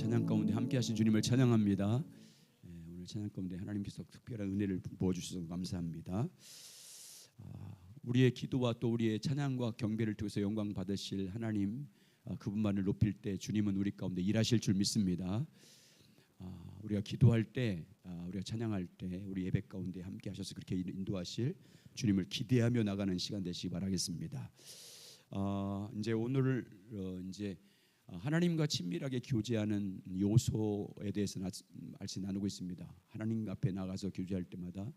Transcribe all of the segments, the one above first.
찬양 가운데 함께하신 주님을 찬양합니다. 오늘 찬양 가운데 하나님께서 특별한 은혜를 부어주셔서 감사합니다. 우리의 기도와 또 우리의 찬양과 경배를 통해서 영광 받으실 하나님, 그분만을 높일 때 주님은 우리 가운데 일하실 줄 믿습니다. 우리가 기도할 때, 우리가 찬양할 때 우리 예배 가운데 함께하셔서 그렇게 인도하실 주님을 기대하며 나가는 시간 되시기 바라겠습니다. 이제 오늘 이제 하나님과 친밀하게 교제하는 요소에 대해서 말씀 나누고 있습니다. 하나님 앞에 나가서 교제할 때마다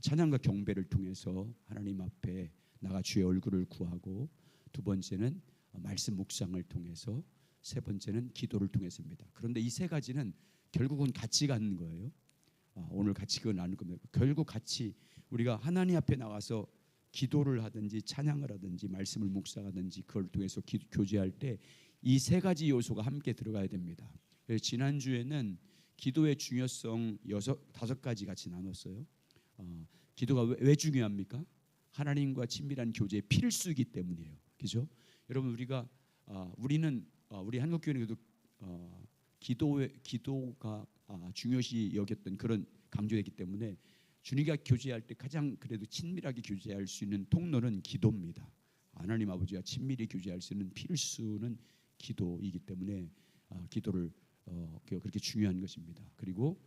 찬양과 경배를 통해서 하나님 앞에 나가 주의 얼굴을 구하고, 두 번째는 말씀 묵상을 통해서, 세 번째는 기도를 통해서입니다. 그런데 이 세 가지는 결국은 같이 가는 거예요. 오늘 같이 그걸 나눌 겁니다. 결국 같이 우리가 하나님 앞에 나가서 기도를 하든지 찬양을 하든지 말씀을 묵상하든지 그걸 통해서 교제할 때 이 세 가지 요소가 함께 들어가야 됩니다. 지난주에는 기도의 중요성 다섯 가지 같이 나눴어요. 기도가 왜 중요합니까? 하나님과 친밀한 교제의 필수이기 때문이에요. 그죠? 여러분, 우리는 우리 한국교회는 기도가 중요시 여겼던 그런 강조했기 때문에 주님과 교제할 때 가장 그래도 친밀하게 교제할 수 있는 통로는 기도입니다. 하나님 아버지와 친밀히 교제할 수 있는 필수는 기도이기 때문에 기도를 그렇게 중요한 것입니다. 그리고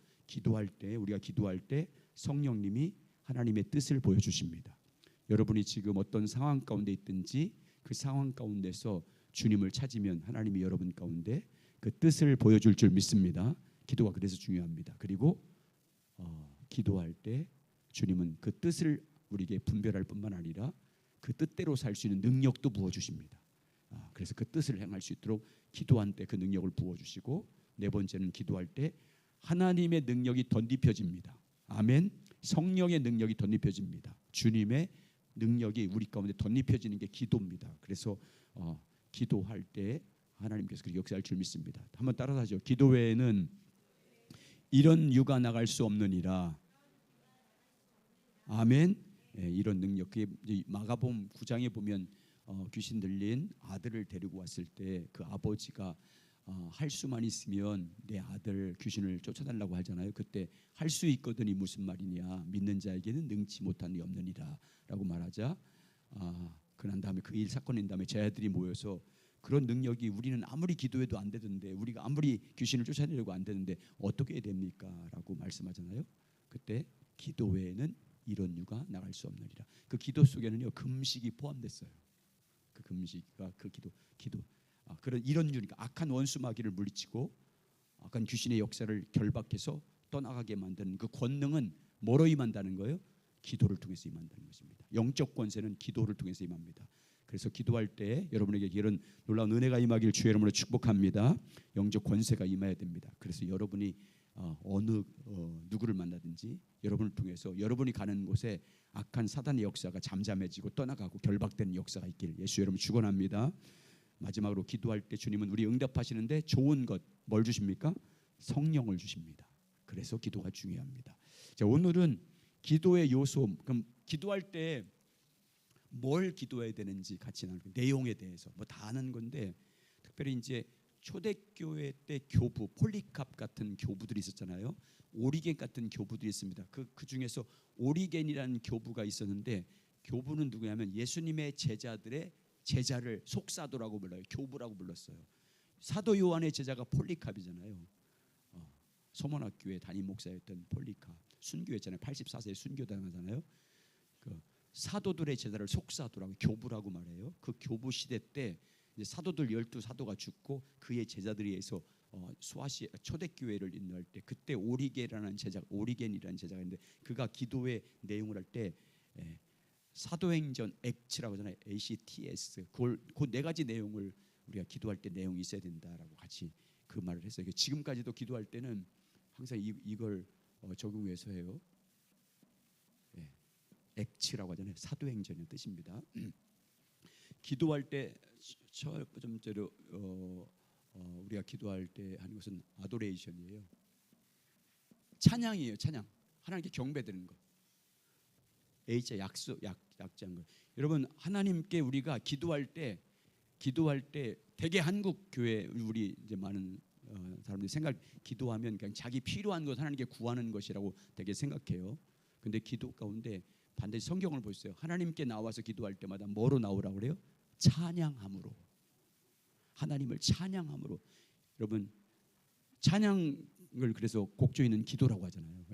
우리가 기도할 때 성령님이 하나님의 뜻을 보여주십니다. 여러분이 지금 어떤 상황 가운데 있든지 그 상황 가운데서 주님을 찾으면 하나님이 여러분 가운데 그 뜻을 보여줄 줄 믿습니다. 기도가 그래서 중요합니다. 그리고 기도할 때 주님은 그 뜻을 우리에게 분별할 뿐만 아니라 그 뜻대로 살 수 있는 능력도 부어주십니다. 그래서 그 뜻을 행할 수 있도록 기도할 때 그 능력을 부어주시고, 네 번째는 기도할 때 하나님의 능력이 덧입혀집니다. 아멘. 성령의 능력이 덧입혀집니다. 주님의 능력이 우리 가운데 덧입혀지는 게 기도입니다. 그래서 기도할 때 하나님께서 그렇게 역사할 줄 믿습니다. 한번 따라서 하죠. 기도 외에는 이런 유가 나갈 수 없느니라. 아멘. 이런 능력. 마가복음 9장에 보면 귀신 들린 아들을 데리고 왔을 때 그 아버지가 할 수만 있으면 내 아들 귀신을 쫓아달라고 하잖아요. 그때 할 수 있거든이 무슨 말이냐, 믿는 자에게는 능치 못한 일 없느니라 라고 말하자, 그난 다음에 그 일 사건인 다음에 제자들이 모여서 그런 능력이 우리는 아무리 기도해도 안 되던데, 우리가 아무리 귀신을 쫓아내려고 안 되는데 어떻게 해야 됩니까? 라고 말씀하잖아요. 그때 기도 외에는 이런 유가 나갈 수 없느니라. 그 기도 속에는요 금식이 포함됐어요. 그 금식과 그 기도 그런 이런 유니까 악한 원수 마귀를 물리치고 악한 귀신의 역사를 결박해서 떠나가게 만드는 그 권능은 뭐로 임한다는 거예요? 기도를 통해서 임한다는 것입니다. 영적 권세는 기도를 통해서 임합니다. 그래서 기도할 때 여러분에게 이런 놀라운 은혜가 임하기를 주의 이름으로 축복합니다. 영적 권세가 임해야 됩니다. 그래서 여러분이 누구를 만나든지 여러분을 통해서 여러분이 가는 곳에 악한 사단의 역사가 잠잠해지고 떠나가고 결박되는 역사가 있기를 예수 여러분 축원합니다. 마지막으로 기도할 때 주님은 우리 응답하시는데 좋은 것 뭘 주십니까? 성령을 주십니다. 그래서 기도가 중요합니다. 자, 오늘은 기도의 요소, 그럼 기도할 때 뭘 기도해야 되는지 같이 나누고, 내용에 대해서 뭐 다 아는 건데, 특별히 이제 초대교회 때 교부, 폴리캅 같은 교부들이 있었잖아요. 오리겐 같은 교부들이 있습니다. 그 중에서 오리겐이라는 교부가 있었는데, 교부는 누구냐면 예수님의 제자들의 제자를 속사도라고 불러요. 교부라고 불렀어요. 사도 요한의 제자가 폴리캅이잖아요. 소문학교의 담임 목사였던 폴리캅, 순교했잖아요. 84세에 순교당하잖아요. 그 사도들의 제자를 속사도라고, 교부라고 말해요. 그 교부 시대 때 이제 사도들 12사도가 죽고 그의 제자들에 의해서 초대교회를 인도할 때, 그때 오리겐이라는 제자가 있는데, 그가 기도의 내용을 할 때 사도행전 액츠라고 하잖아요. ACTS. 그 네 가지 내용을 우리가 기도할 때 내용이 있어야 된다라고 같이 그 말을 했어요. 지금까지도 기도할 때는 항상 이걸 적용해서 해요. 액츠라고 하잖아요. 사도행전의 뜻입니다. 기도할 때 첫번째로 우리가 기도할 때 하는 것은 아도레이션이에요. 찬양이에요. 찬양. 하나님께 경배드리는 것. H자 약자인 거. 여러분, 하나님께 우리가 기도할 때 대개 한국 교회 우리 이제 많은 사람들이 기도하면 그냥 자기 필요한 것 하나님께 구하는 것이라고 되게 생각해요. 근데 기도 가운데 반드시 성경을 보세요. 하나님께 나와서 기도할 때마다 뭐로 나오라고 그래요? 찬양함으로. 하나님을 찬양함으로. 여러분 찬양을 그래서 곡조이는 기도라고 하잖아요.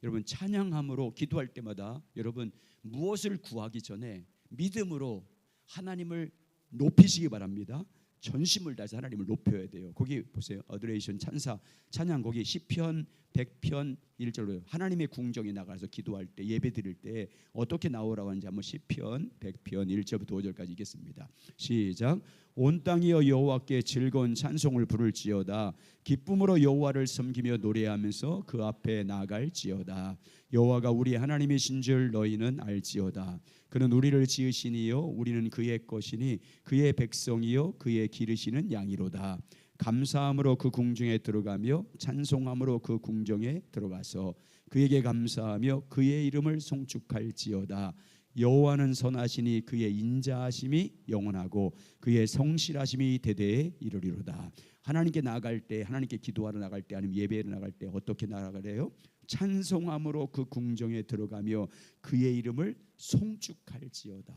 여러분 찬양함으로 기도할 때마다 여러분 무엇을 구하기 전에 믿음으로 하나님을 높이시기 바랍니다. 전심을 다해서 하나님을 높여야 돼요. 거기 보세요. 어드레이션 찬사 찬양 거기 시편 100편 1절로 하나님의 궁정에 나가서 기도할 때 예배 드릴 때 어떻게 나오라고 하는지 한번 시편 100편 1절부터 5절까지 읽겠습니다. 시작. 온 땅이여 여호와께 즐거운 찬송을 부를지어다. 기쁨으로 여호와를 섬기며 노래하면서 그 앞에 나아갈지어다. 여호와가 우리 하나님이신 줄 너희는 알지어다. 그는 우리를 지으시니요 우리는 그의 것이니 그의 백성이요 그의 기르시는 양이로다. 감사함으로 그 궁중에 들어가며 찬송함으로 그 궁정에 들어가서 그에게 감사하며 그의 이름을 송축할지어다. 여호와는 선하시니 그의 인자하심이 영원하고 그의 성실하심이 대대에 이르리로다. 하나님께 나아갈 때 하나님께 기도하러 나갈 때 아니면 예배를 나갈 때 어떻게 나아가래요? 찬송함으로 그 궁정에 들어가며 그의 이름을 송축할지어다.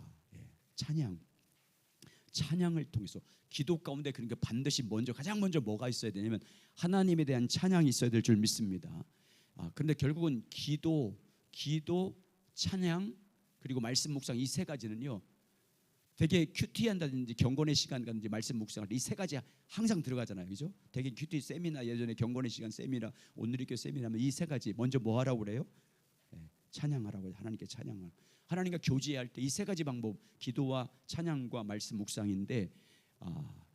찬양을 통해서 기도 가운데 그러니까 반드시 가장 먼저 뭐가 있어야 되냐면 하나님에 대한 찬양이 있어야 될 줄 믿습니다. 그런데 결국은 기도, 찬양 그리고 말씀 묵상 이 세 가지는요 되게 큐티한다든지 경건의 시간 가든지 말씀 묵상할 때 이 세 가지 항상 들어가잖아요, 그죠? 되게 큐티 세미나 예전에 경건의 시간 세미나 오늘리교 세미나면 이 세 가지 먼저 뭐 하라고 그래요? 찬양하라고 해요. 하나님께 찬양을. 하나님과 교제할 때 이 세 가지 방법 기도와 찬양과 말씀 묵상인데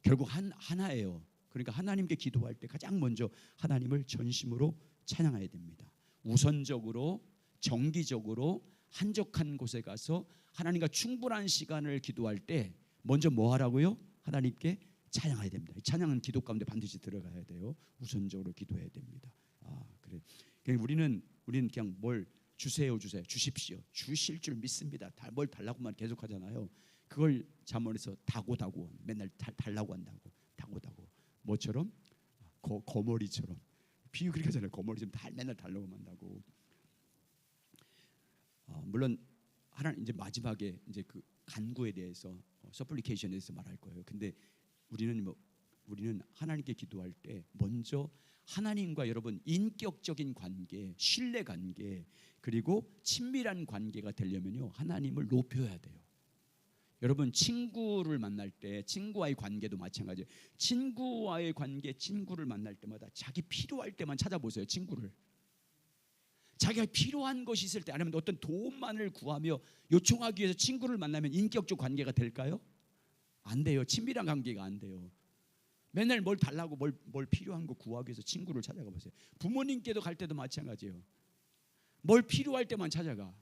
결국 하나예요. 그러니까 하나님께 기도할 때 가장 먼저 하나님을 전심으로 찬양해야 됩니다. 우선적으로 정기적으로 한적한 곳에 가서 하나님과 충분한 시간을 기도할 때 먼저 뭐 하라고요? 하나님께 찬양해야 됩니다. 찬양은 기도 가운데 반드시 들어가야 돼요. 우선적으로 기도해야 됩니다. 그래. 그냥 우리는 그냥 뭘 주세요, 주십시오. 주실 줄 믿습니다. 뭘 달라고만 계속 하잖아요. 그걸 잠언에서 다고 맨날 달라고 한다고. 다고 뭐처럼? 거머리처럼. 비유 그렇게 하잖아요. 거머리처럼 맨날 달라고만 한다고. 물론 하나님 이제 마지막에 이제 그 간구에 대해서 서플리케이션에 대해서 말할 거예요. 근데 우리는 하나님께 기도할 때 먼저 하나님과 여러분 인격적인 관계, 신뢰 관계 그리고 친밀한 관계가 되려면요 하나님을 높여야 돼요. 여러분 친구를 만날 때 친구와의 관계도 마찬가지예요. 친구와의 관계, 친구를 만날 때마다 자기 필요할 때만 찾아보세요. 친구를. 자기가 필요한 것이 있을 때 아니면 어떤 도움만을 구하며 요청하기 위해서 친구를 만나면 인격적 관계가 될까요? 안 돼요. 친밀한 관계가 안 돼요. 맨날 뭘 달라고 뭘 필요한 거 구하기 위해서 친구를 찾아가 보세요. 부모님께도 갈 때도 마찬가지예요. 뭘 필요할 때만 찾아가.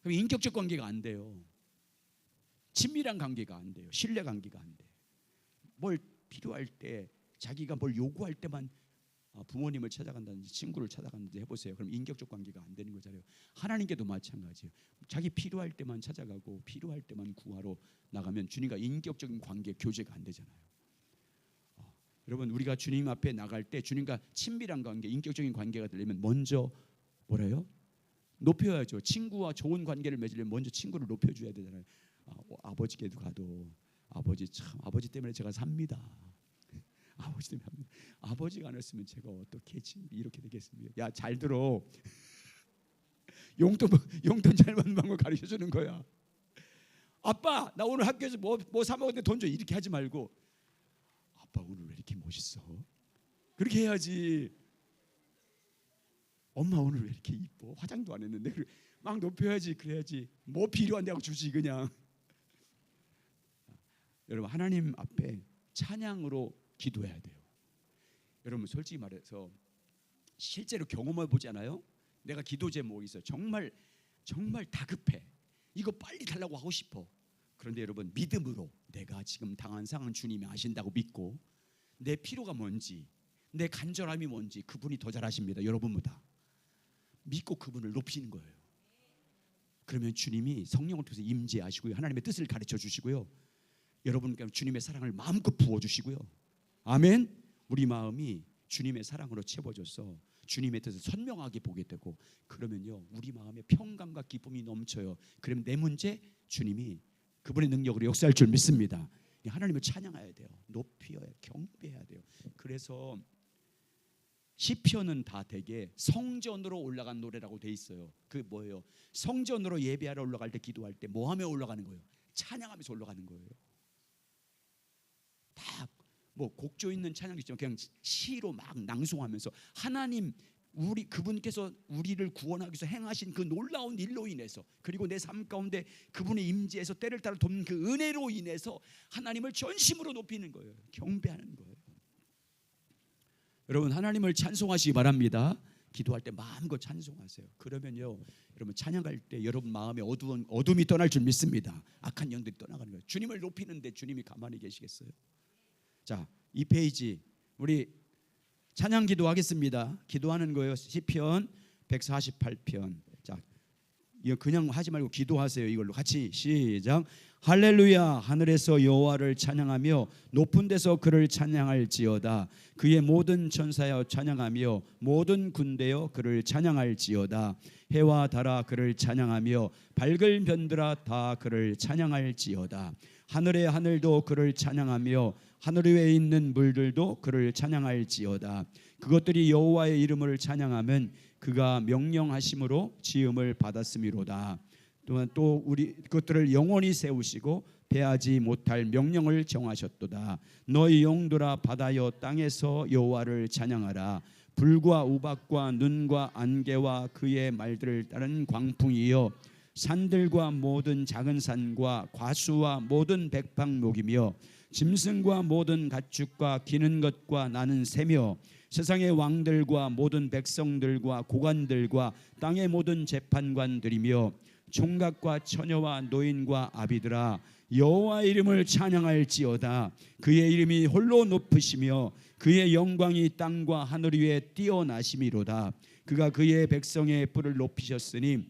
그럼 인격적 관계가 안 돼요. 친밀한 관계가 안 돼요. 신뢰 관계가 안 돼요. 뭘 필요할 때 자기가 뭘 요구할 때만 부모님을 찾아간다든지 친구를 찾아간다든지 해보세요. 그럼 인격적 관계가 안 되는 거잖아요. 하나님께도 마찬가지예요. 자기 필요할 때만 찾아가고 필요할 때만 구하러 나가면 주님과 인격적인 관계, 교제가 안 되잖아요. 여러분 우리가 주님 앞에 나갈 때 주님과 친밀한 관계, 인격적인 관계가 되려면 먼저 뭐래요? 높여야죠. 친구와 좋은 관계를 맺으려면 먼저 친구를 높여줘야 되잖아요. 아버지께도 가도 아버지 때문에 제가 삽니다. 아버지 때문에 합니다. 아버지가 안 했으면 제가 어떻게 이렇게 되겠습니까? 야, 잘 들어. 용돈 잘 받는 방법 가르쳐 주는 거야. 아빠, 나 오늘 학교에서 뭐 사 먹었는데 돈 줘. 이렇게 하지 말고 아빠 오늘 왜 이렇게 멋있어? 그렇게 해야지. 엄마 오늘 왜 이렇게 이뻐? 화장도 안 했는데 막 높여야지. 그래야지. 뭐 필요한데 하고 주지 그냥. 여러분 하나님 앞에 찬양으로 기도해야 돼요. 여러분 솔직히 말해서 실제로 경험해 보지 않아요? 내가 기도 제목이 있어요. 정말 다급해. 이거 빨리 달라고 하고 싶어. 그런데 여러분 믿음으로 내가 지금 당한 상황 주님이 아신다고 믿고 내 필요가 뭔지 내 간절함이 뭔지 그분이 더 잘 아십니다. 여러분보다. 믿고 그분을 높이는 거예요. 그러면 주님이 성령을 통해서 임재하시고요. 하나님의 뜻을 가르쳐 주시고요. 여러분께 주님의 사랑을 마음껏 부어주시고요. 아멘. 우리 마음이 주님의 사랑으로 채워져서 주님의 뜻을 선명하게 보게 되고, 그러면요 우리 마음에 평강과 기쁨이 넘쳐요. 그러면 내 문제 주님이 그분의 능력으로 역사할 줄 믿습니다. 하나님을 찬양해야 돼요. 높여야, 경배해야 돼요. 그래서 시편은 다 되게 성전으로 올라간 노래라고 돼 있어요. 그 뭐예요? 성전으로 예배하러 올라갈 때, 기도할 때 뭐 하며 올라가는 거예요? 찬양하면서 올라가는 거예요. 다 뭐 곡조 있는 찬양도 있지만 그냥 시로 막 낭송하면서 하나님, 우리 그분께서 우리를 구원하기 위해서 행하신 그 놀라운 일로 인해서, 그리고 내 삶 가운데 그분의 임재에서 때를 따라 돕는 그 은혜로 인해서 하나님을 전심으로 높이는 거예요. 경배하는 거예요. 여러분, 하나님을 찬송하시기 바랍니다. 기도할 때 마음껏 찬송하세요. 그러면요 여러분, 찬양할 때 여러분 마음에 어둠이 떠날 줄 믿습니다. 악한 영들이 떠나가는 거예요. 주님을 높이는데 주님이 가만히 계시겠어요? 자, 이 페이지 우리 찬양 기도하겠습니다. 기도하는 거예요. 시편 148편. 자, 이거 그냥 하지 말고 기도하세요. 이걸로 같이 시작. 할렐루야. 하늘에서 여호와를 찬양하며 높은 데서 그를 찬양할지어다. 그의 모든 천사여 찬양하며 모든 군대여 그를 찬양할지어다. 해와 달아 그를 찬양하며 밝은 변들아 다 그를 찬양할지어다. 하늘의 하늘도 그를 찬양하며 하늘 위에 있는 물들도 그를 찬양할지어다. 그것들이 여호와의 이름을 찬양하면 그가 명령하심으로 지음을 받았음이로다. 또한 또 우리 그것들을 영원히 세우시고 패하지 못할 명령을 정하셨도다. 너희 영들아 바다여 땅에서 여호와를 찬양하라. 불과 우박과 눈과 안개와 그의 말들을 따른 광풍이여 산들과 모든 작은 산과 과수와 모든 백방목이며 짐승과 모든 가축과 기는 것과 나는 새며 세상의 왕들과 모든 백성들과 고관들과 땅의 모든 재판관들이며 총각과 처녀와 노인과 아비들아 여호와의 이름을 찬양할지어다. 그의 이름이 홀로 높으시며 그의 영광이 땅과 하늘 위에 뛰어나심이로다. 그가 그의 백성의 뿔을 높이셨으니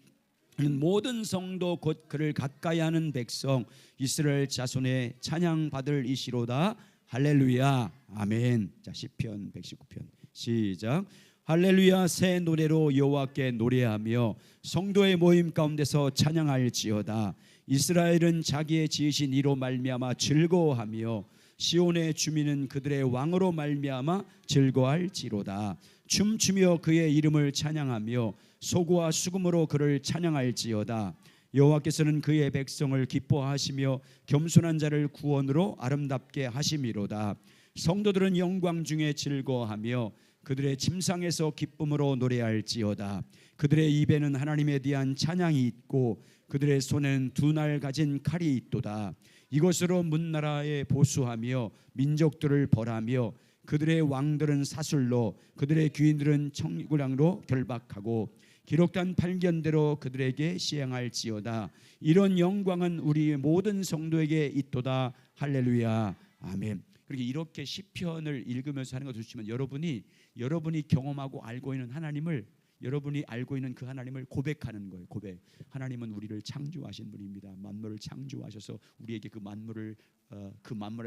모든 성도 곧 그를 가까이 하는 백성 이스라엘 자손의 찬양 받을 이시로다. 할렐루야. 아멘. 자, 시편 119편 시작. 할렐루야. 새 노래로 여호와께 노래하며 성도의 모임 가운데서 찬양할지어다. 이스라엘은 자기의 지으신 이로 말미암아 즐거워하며 시온의 주민은 그들의 왕으로 말미암아 즐거워할지로다. 춤추며 그의 이름을 찬양하며 소고와 수금으로 그를 찬양할지어다. 여호와께서는 그의 백성을 기뻐하시며 겸손한 자를 구원으로 아름답게 하심이로다. 성도들은 영광 중에 즐거워하며 그들의 침상에서 기쁨으로 노래할지어다. 그들의 입에는 하나님에 대한 찬양이 있고 그들의 손에는 두 날 가진 칼이 있도다. 이것으로 문나라에 보수하며 민족들을 벌하며 그들의 왕들은 사술로 그들의 귀인들은 청구량으로 결박하고 기록된 판견대로 그들에게 시행할지어다. 이런 영광은 우리 모든 성도에게 있도다. 할렐루야. 아멘. 그렇게 이렇게 시편을 읽으면서 하는 것을 주시면 여러분이 경험하고 알고 있는 하나님을, 여러분이 알고 있는 그 하나님을 고백하는 거예요. 고백. 하나님은 우리를 창조하신 분입니다. 만물을 창조하셔서 우리에게 그 만물을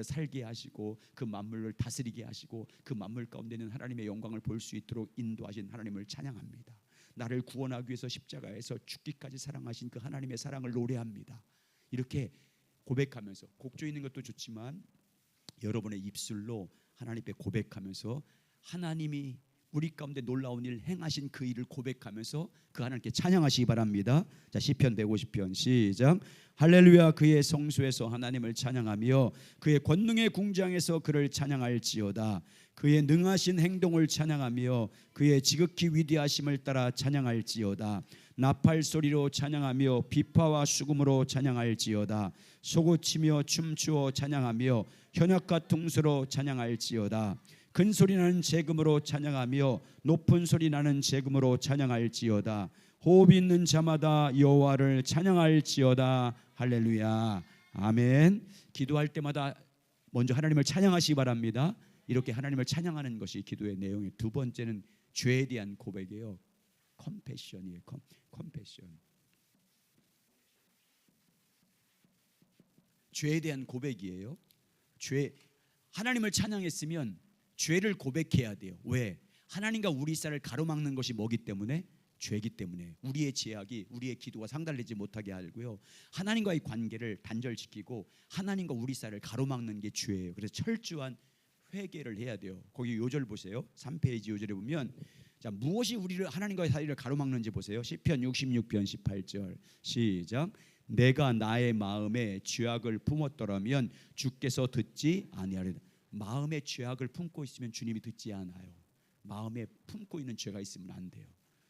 살게 하시고 그 만물을 다스리게 하시고 그 만물 가운데 있는 하나님의 영광을 볼 수 있도록 인도하신 하나님을 찬양합니다. 나를 구원하기 위해서 십자가에서 죽기까지 사랑하신 그 하나님의 사랑을 노래합니다. 이렇게 고백하면서, 곡조 있는 것도 좋지만 여러분의 입술로 하나님께 고백하면서 하나님이 우리 가운데 놀라운 일 행하신 그 일을 고백하면서 그 하나님께 찬양하시기 바랍니다. 자, 시편 150편 시작. 할렐루야. 그의 성소에서 하나님을 찬양하며 그의 권능의 궁장에서 그를 찬양할지어다. 그의 능하신 행동을 찬양하며 그의 지극히 위대하심을 따라 찬양할지어다. 나팔 소리로 찬양하며 비파와 수금으로 찬양할지어다. 소고치며 춤추어 찬양하며 현악과 퉁소로 찬양할지어다. 큰 소리 나는 재금으로 찬양하며 높은 소리 나는 재금으로 찬양할지어다. 호흡 있는 자마다 여호와를 찬양할지어다. 할렐루야. 아멘. 기도할 때마다 먼저 하나님을 찬양하시기 바랍니다. 이렇게 하나님을 찬양하는 것이 기도의 내용의 두 번째는 죄에 대한 고백이에요. 컴패션이에요. 컴패션. 죄에 대한 고백이에요. 하나님을 찬양했으면 죄를 고백해야 돼요. 왜? 하나님과 우리 사이를 가로막는 것이 뭐기 때문에? 죄이기 때문에. 우리의 죄악이 우리의 기도가 상달되지 못하게 하고요, 하나님과의 관계를 단절시키고 하나님과 우리 사이를 가로막는 게 죄예요. 그래서 철저한 회개를 해야 돼요. 거기 요절 보세요. 3페이지 요절에 보면, 자, 무엇이 우리를 하나님과의 사이를 가로막는지 보세요. 시편 66편 18절 시작. 내가 나의 마음에 죄악을 품었더라면 주께서 듣지 아니하리라. 마음에 죄악을 품고 있으면 주님이 듣지 않아요. 마음에 품고 있는 죄가 있으면 안 돼요.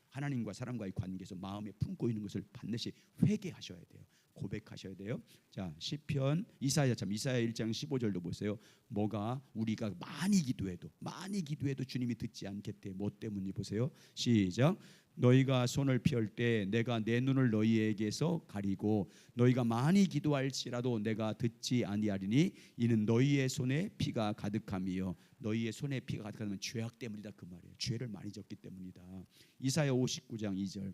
하나님과 사람과의 관계에서 마음에 품고 있는 것을 반드시 회개하셔야 돼요. 고백하셔야 돼요. 자, 시편 이사야 1장 15절도 보세요. 뭐가 우리가 많이 기도해도 주님이 듣지 않겠대. 뭐 때문인지 보세요. 시작. 너희가 손을 펼 때 내가 내 눈을 너희에게서 가리고 너희가 많이 기도할지라도 내가 듣지 아니하리니 이는 너희의 손에 피가 가득함이요. 너희의 손에 피가 가득하면 죄악 때문이다 그 말이에요. 죄를 많이 졌기 때문이다. 이사야 59장 2절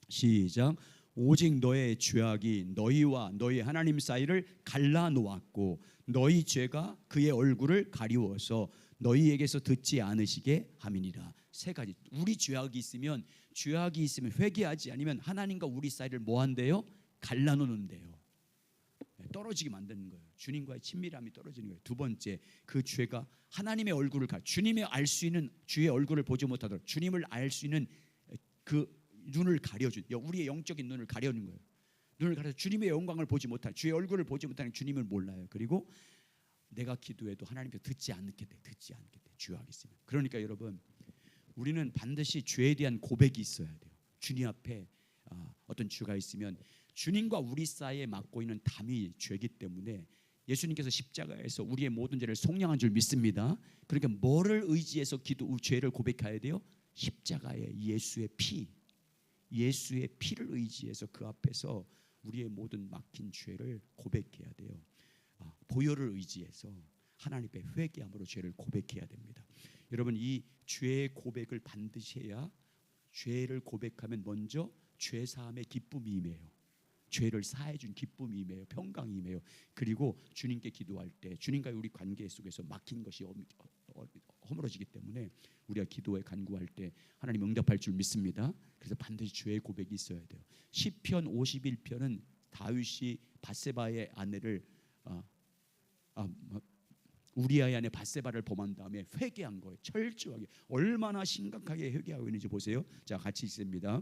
시작. 오직 너의 죄악이 너희와 너희 하나님 사이를 갈라 놓았고 너희 죄가 그의 얼굴을 가리워서 너희에게서 듣지 않으시게 함이니라. 세 가지. 우리 죄악이 있으면 회개하지 않으면 하나님과 우리 사이를 뭐 한대요? 갈라놓는데요. 떨어지게 만드는 거예요. 주님과의 친밀함이 떨어지는 거예요. 두 번째, 그 죄가 하나님의 얼굴을 주님의 알 수 있는 주의 얼굴을 보지 못하도록 주님을 알 수 있는 그 눈을 가려준, 우리의 영적인 눈을 가려는 거예요. 눈을 가려서 주님의 영광을 보지 못하는, 주의 얼굴을 보지 못하는 주님을 몰라요. 그리고 내가 기도해도 하나님께서 듣지 않겠대. 죄악이 있으면. 그러니까 여러분, 우리는 반드시 죄에 대한 고백이 있어야 돼요. 주님 앞에 어떤 죄가 있으면 주님과 우리 사이에 맡고 있는 담이 죄이기 때문에 예수님께서 십자가에서 우리의 모든 죄를 속량한 줄 믿습니다. 그러니까 뭐를 의지해서 죄를 고백해야 돼요? 십자가의 예수의 피를 의지해서 그 앞에서 우리의 모든 막힌 죄를 고백해야 돼요. 보혈을 의지해서 하나님 앞에 회개함으로 죄를 고백해야 됩니다. 여러분, 이 죄의 고백을 반드시 해야, 죄를 고백하면 먼저 죄 사함의 기쁨이 임해요. 죄를 사해 준 기쁨이 임해요. 평강이 임해요. 그리고 주님께 기도할 때 주님과의 우리 관계 속에서 막힌 것이 허물어지기 때문에 우리가 기도에 간구할 때 하나님 응답할 줄 믿습니다. 그래서 반드시 죄의 고백이 있어야 돼요. 시편 51편은 다윗이 밧세바의 아내를 우리아의 아내 밧세바를 범한 다음에 회개한 거예요. 철저하게. 얼마나 심각하게 회개하고 있는지 보세요. 자, 같이 읽습니다.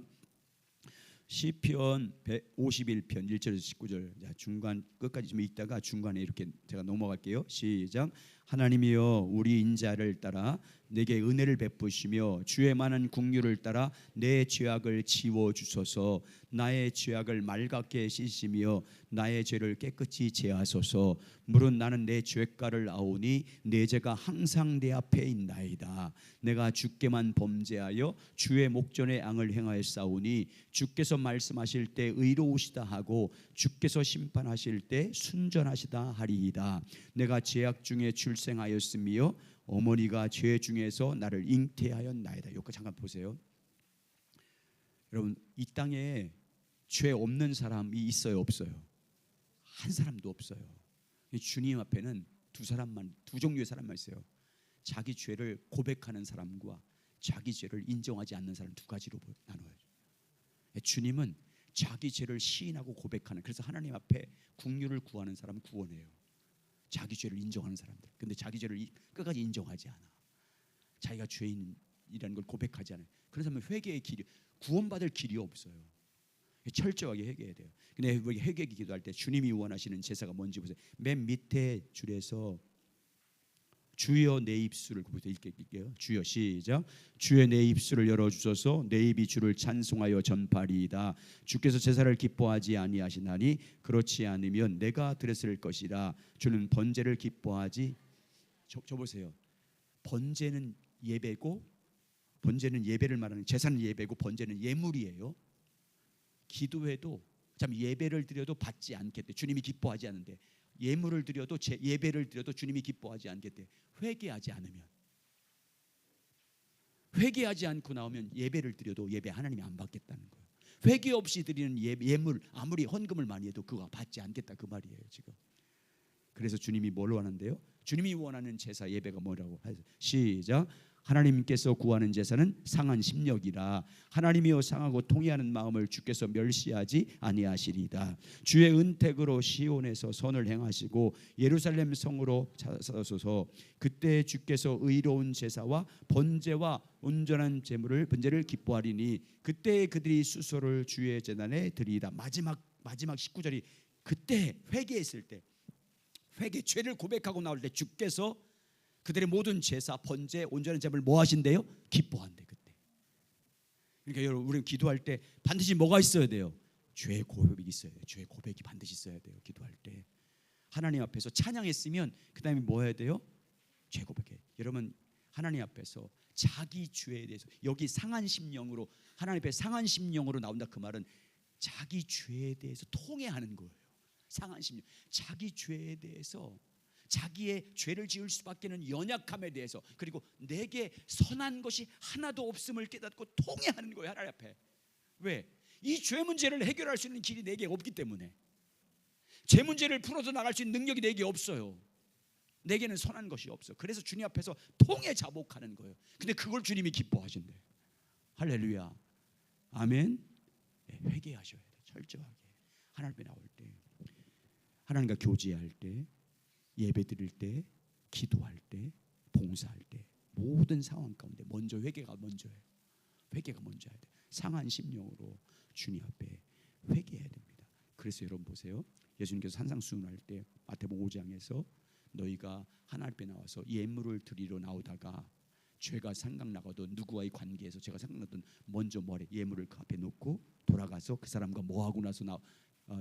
시편 151편 1절에서 19절. 자, 중간 끝까지 좀 읽다가 중간에 이렇게 제가 넘어갈게요. 시작. 하나님이여, 우리 인자를 따라 내게 은혜를 베푸시며 주의 많은 긍휼을 따라 내 죄악을 지워 주소서. 나의 죄악을 맑게 씻으며 나의 죄를 깨끗이 제하소서. 물은 나는 내 죄가를 아오니 내 죄가 항상 내 앞에 있나이다. 내가 주께만 범죄하여 주의 목전에 앙을 행하였사오니 주께서 말씀하실 때 의로우시다 하고 주께서 심판하실 때 순전하시다 하리이다. 내가 죄악 중에 출생하였으며 어머니가 죄 중에서 나를 잉태하였나이다. 이거 잠깐 보세요. 여러분, 이 땅에 죄 없는 사람이 있어요, 없어요? 한 사람도 없어요. 주님 앞에는 두 종류의 사람만 있어요. 자기 죄를 고백하는 사람과 자기 죄를 인정하지 않는 사람, 두 가지로 나눠요. 주님은 자기 죄를 시인하고 고백하는, 그래서 하나님 앞에 긍휼을 구하는 사람 구원해요. 자기 죄를 인정하는 사람들. 근데 자기 죄를 끝까지 인정하지 않아. 자기가 죄인이라는 걸 고백하지 않아요. 그런 사람은 회개의 길이, 구원받을 길이 없어요. 철저하게 회개해야 돼요. 근데 회개 기도할 때 주님이 원하시는 제사가 뭔지 보세요. 맨 밑에 줄에서 주여 내 입술을 읽게요. 주여, 시작. 주여 내 입술을 열어주소서. 내 입이 주를 찬송하여 전파리이다. 주께서 제사를 기뻐하지 아니하시나니 그렇지 않으면 내가 드렸을 것이라. 주는 번제를 기뻐하지. 저 보세요. 번제는 예배고, 번제는 예배를 말하는, 제사는 예배고 번제는 예물이에요. 기도해도 예배를 드려도 받지 않겠대. 주님이 기뻐하지 않는데. 예물을 드려도, 예배를 드려도 주님이 기뻐하지 않겠대. 회개하지 않으면, 회개하지 않고 나오면 예배를 드려도 예배 하나님이 안 받겠다는 거예요. 회개 없이 드리는 예물, 아무리 헌금을 많이 해도 그거 받지 않겠다 그 말이에요. 지금 그래서 주님이 뭘 원하는데요? 주님이 원하는 제사 예배가 뭐라고 하세요? 시작. 하나님께서 구하는 제사는 상한 심령이라. 하나님이여 상하고 통회하는 마음을 주께서 멸시하지 아니하시리다. 주의 은택으로 시온에서 선을 행하시고 예루살렘 성으로 찾아서서 그때 주께서 의로운 제사와 번제와 온전한 번제를 기뻐하리니 그때 그들이 수소를 주의 제단에 드리이다. 마지막 19절이 그때 회개했을 때, 회개 죄를 고백하고 나올 때 주께서 그들의 모든 제사, 번제, 온전한 제물을 뭐 하신대요? 기뻐한대. 그때. 그러니까 여러분, 우리는 기도할 때 반드시 뭐가 있어야 돼요? 죄 고백이 있어야 돼요. 죄 고백이 반드시 있어야 돼요. 기도할 때 하나님 앞에서 찬양했으면 그 다음에 뭐 해야 돼요? 죄 고백해. 여러분, 하나님 앞에서 자기 죄에 대해서, 여기 상한 심령으로, 하나님 앞에 상한 심령으로 나온다. 그 말은 자기 죄에 대해서 통회하는 거예요. 상한 심령, 자기 죄에 대해서, 자기의 죄를 지을 수밖에는 연약함에 대해서, 그리고 내게 선한 것이 하나도 없음을 깨닫고 통회하는 거예요. 하나님 앞에. 왜? 이 죄 문제를 해결할 수 있는 길이 내게 없기 때문에. 죄 문제를 풀어서 나갈 수 있는 능력이 내게 없어요. 내게는 선한 것이 없어. 그래서 주님 앞에서 통회 자복하는 거예요. 근데 그걸 주님이 기뻐하신대요. 할렐루야. 아멘. 네, 회개하셔야 돼요. 철저하게. 하나님 앞에 나올 때, 하나님과 교제할 때, 예배 드릴 때, 기도할 때, 봉사할 때, 모든 상황 가운데 먼저 회개가 먼저예요. 회개가 먼저 해야 돼. 상한 심령으로 주님 앞에 회개해야 됩니다. 그래서 여러분 보세요. 예수님께서 산상수훈할 때 마태복음 5장에서 너희가 하나님 앞에 나와서 예물을 드리러 나오다가 죄가 생각나거든, 누구와의 관계에서 죄가 생각나든 먼저 뭐래? 예물을 그 앞에 놓고 돌아가서 그 사람과 뭐하고 나서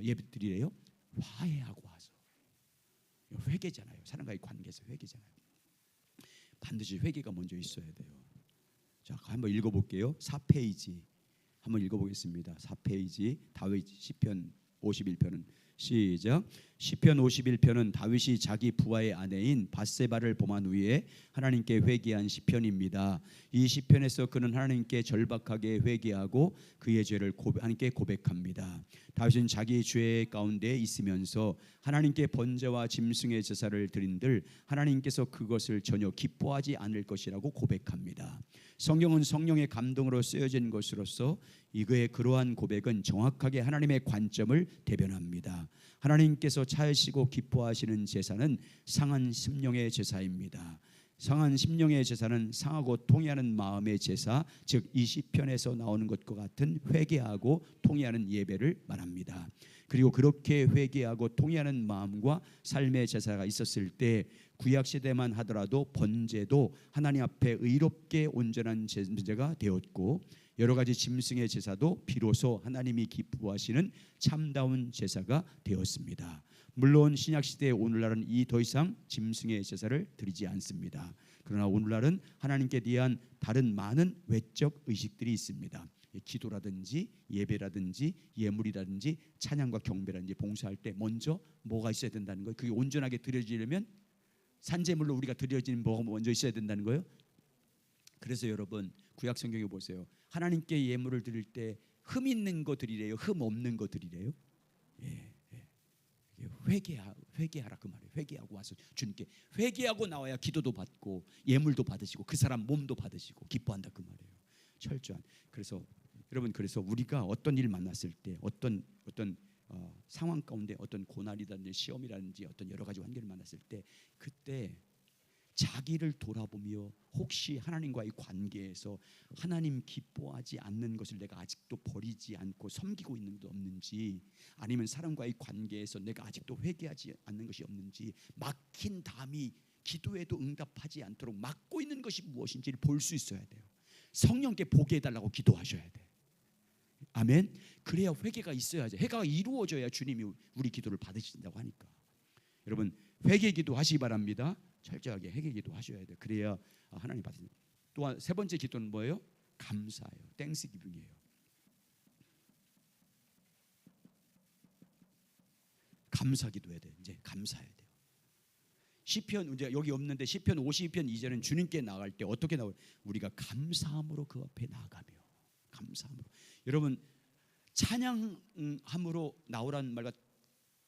예배 드리래요? 화해하고 와서. 회개잖아요. 사람과의 관계에서 회개잖아요. 반드시 회개가 먼저 있어야 돼요. 자, 한번 읽어볼게요. 4페이지 한번 읽어보겠습니다. 4페이지 다윗 시편 51편은 시작. 시편 51편은 다윗이 자기 부하의 아내인 밧세바를 범한 후에 하나님께 회개한 시편입니다. 이 시편에서 그는 하나님께 절박하게 회개하고 그의 죄를 하나님께 고백합니다. 다윗은 자기 죄 가운데 있으면서 하나님께 번제와 짐승의 제사를 드린들 하나님께서 그것을 전혀 기뻐하지 않을 것이라고 고백합니다. 성경은 성령의 감동으로 쓰여진 것으로서 이그의 그러한 고백은 정확하게 하나님의 관점을 대변합니다. 하나님께서 차으시고 기뻐하시는 제사는 상한 심령의 제사입니다. 상한 심령의 제사는 상하고 통회하는 마음의 제사, 즉 이 시편에서 나오는 것과 같은 회개하고 통회하는 예배를 말합니다. 그리고 그렇게 회개하고 통회하는 마음과 삶의 제사가 있었을 때 구약 시대만 하더라도 번제도 하나님 앞에 의롭게 온전한 제가 되었고, 여러 가지 짐승의 제사도 비로소 하나님이 기뻐하시는 참다운 제사가 되었습니다. 물론 신약 시대의 오늘날은 이 더 이상 짐승의 제사를 드리지 않습니다. 그러나 오늘날은 하나님께 대한 다른 많은 외적 의식들이 있습니다. 기도라든지 예배라든지 예물이라든지 찬양과 경배라든지 봉사할 때 먼저 뭐가 있어야 된다는 거예요. 그게 온전하게 드려지려면 산제물로 우리가 드려지는 뭐가 먼저 있어야 된다는 거예요. 그래서 여러분 구약 성경에 보세요. 하나님께 예물을 드릴 때 흠 있는 거 드리래요? 흠 없는 거 드리래요? 회개하라 그 말이에요. 회개하고 와서 주님께 회개하고 나와야 기도도 받고 예물도 받으시고 그 사람 몸도 받으시고 기뻐한다 그 말이에요. 철저한. 그래서 여러분, 그래서 우리가 어떤 일 만났을 때 어떤 상황 가운데 어떤 고난이라든지 시험이라든지 어떤 여러 가지 관계를 만났을 때 그때 자기를 돌아보며 혹시 하나님과의 관계에서 하나님 기뻐하지 않는 것을 내가 아직도 버리지 않고 섬기고 있는 게 없는지, 아니면 사람과의 관계에서 내가 아직도 회개하지 않는 것이 없는지, 막힌 담이 기도에도 응답하지 않도록 막고 있는 것이 무엇인지를 볼 수 있어야 돼요. 성령께 보게 해달라고 기도하셔야 돼. 아멘. 그래야 회개가 있어야지. 회개가 이루어져야 주님이 우리 기도를 받으신다고 하니까. 여러분 회개 기도 하시기 바랍니다. 철저하게 회개 기도 하셔야 돼. 그래야 하나님 받으신다. 또한 세 번째 기도는 뭐예요? 감사예요. 땡스기빙이에요. 감사 기도해야 돼. 이제 감사해야 돼요. 시편 이제 여기 없는데 시편 52편 2절은 주님께 나갈 때 어떻게 나와요? 우리가 감사함으로 그 앞에 나가며. 감사함으로. 여러분 찬양함으로 나오라는 말과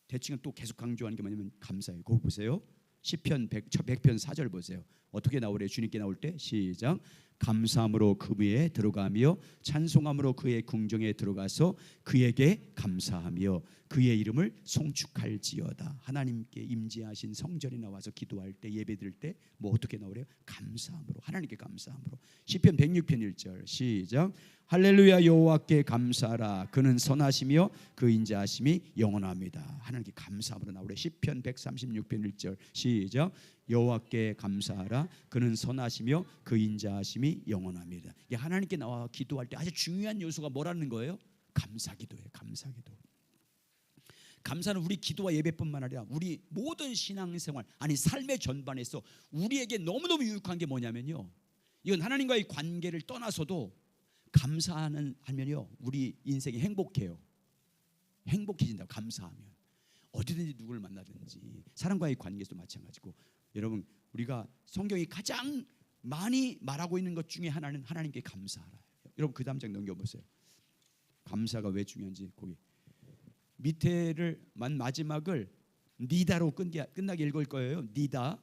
대칭은 또 계속 강조하는 게 뭐냐면 감사예요. 거기 보세요. 시편 100편 4절 보세요. 어떻게 나오래요? 주님께 나올 때 시작. 감사함으로 그 위에 들어가며 찬송함으로 그의 궁정에 들어가서 그에게 감사하며 그의 이름을 송축할지어다. 하나님께 임재하신 성전에 나와서 기도할 때, 예배드릴 때 뭐 어떻게 나오래요? 감사함으로, 하나님께 감사함으로. 시편 106편 1절 시작. 할렐루야, 여호와께 감사하라. 그는 선하시며 그 인자하심이 영원합니다. 하나님께 감사함으로 나오래. 시편 136편 1절 시작. 여호와께 감사하라. 그는 선하시며 그 인자하심이 영원합니다. 하나님께 나와 기도할 때 아주 중요한 요소가 뭐라는 거예요? 감사기도예요. 감사기도. 감사는 우리 기도와 예배뿐만 아니라 우리 모든 신앙생활, 아니 삶의 전반에서 우리에게 너무너무 유익한 게 뭐냐면요, 이건 하나님과의 관계를 떠나서도 감사하면요 우리 인생이 행복해요. 행복해진다고. 감사하면 어디든지 누구를 만나든지 사람과의 관계에서도 마찬가지고, 여러분 우리가 성경이 가장 많이 말하고 있는 것 중에 하나는 하나님께 감사하라. 여러분 그 다음 장 넘겨보세요. 감사가 왜 중요한지. 거기 밑에를 마지막을 니다로 끝나게 읽을 거예요. 니다,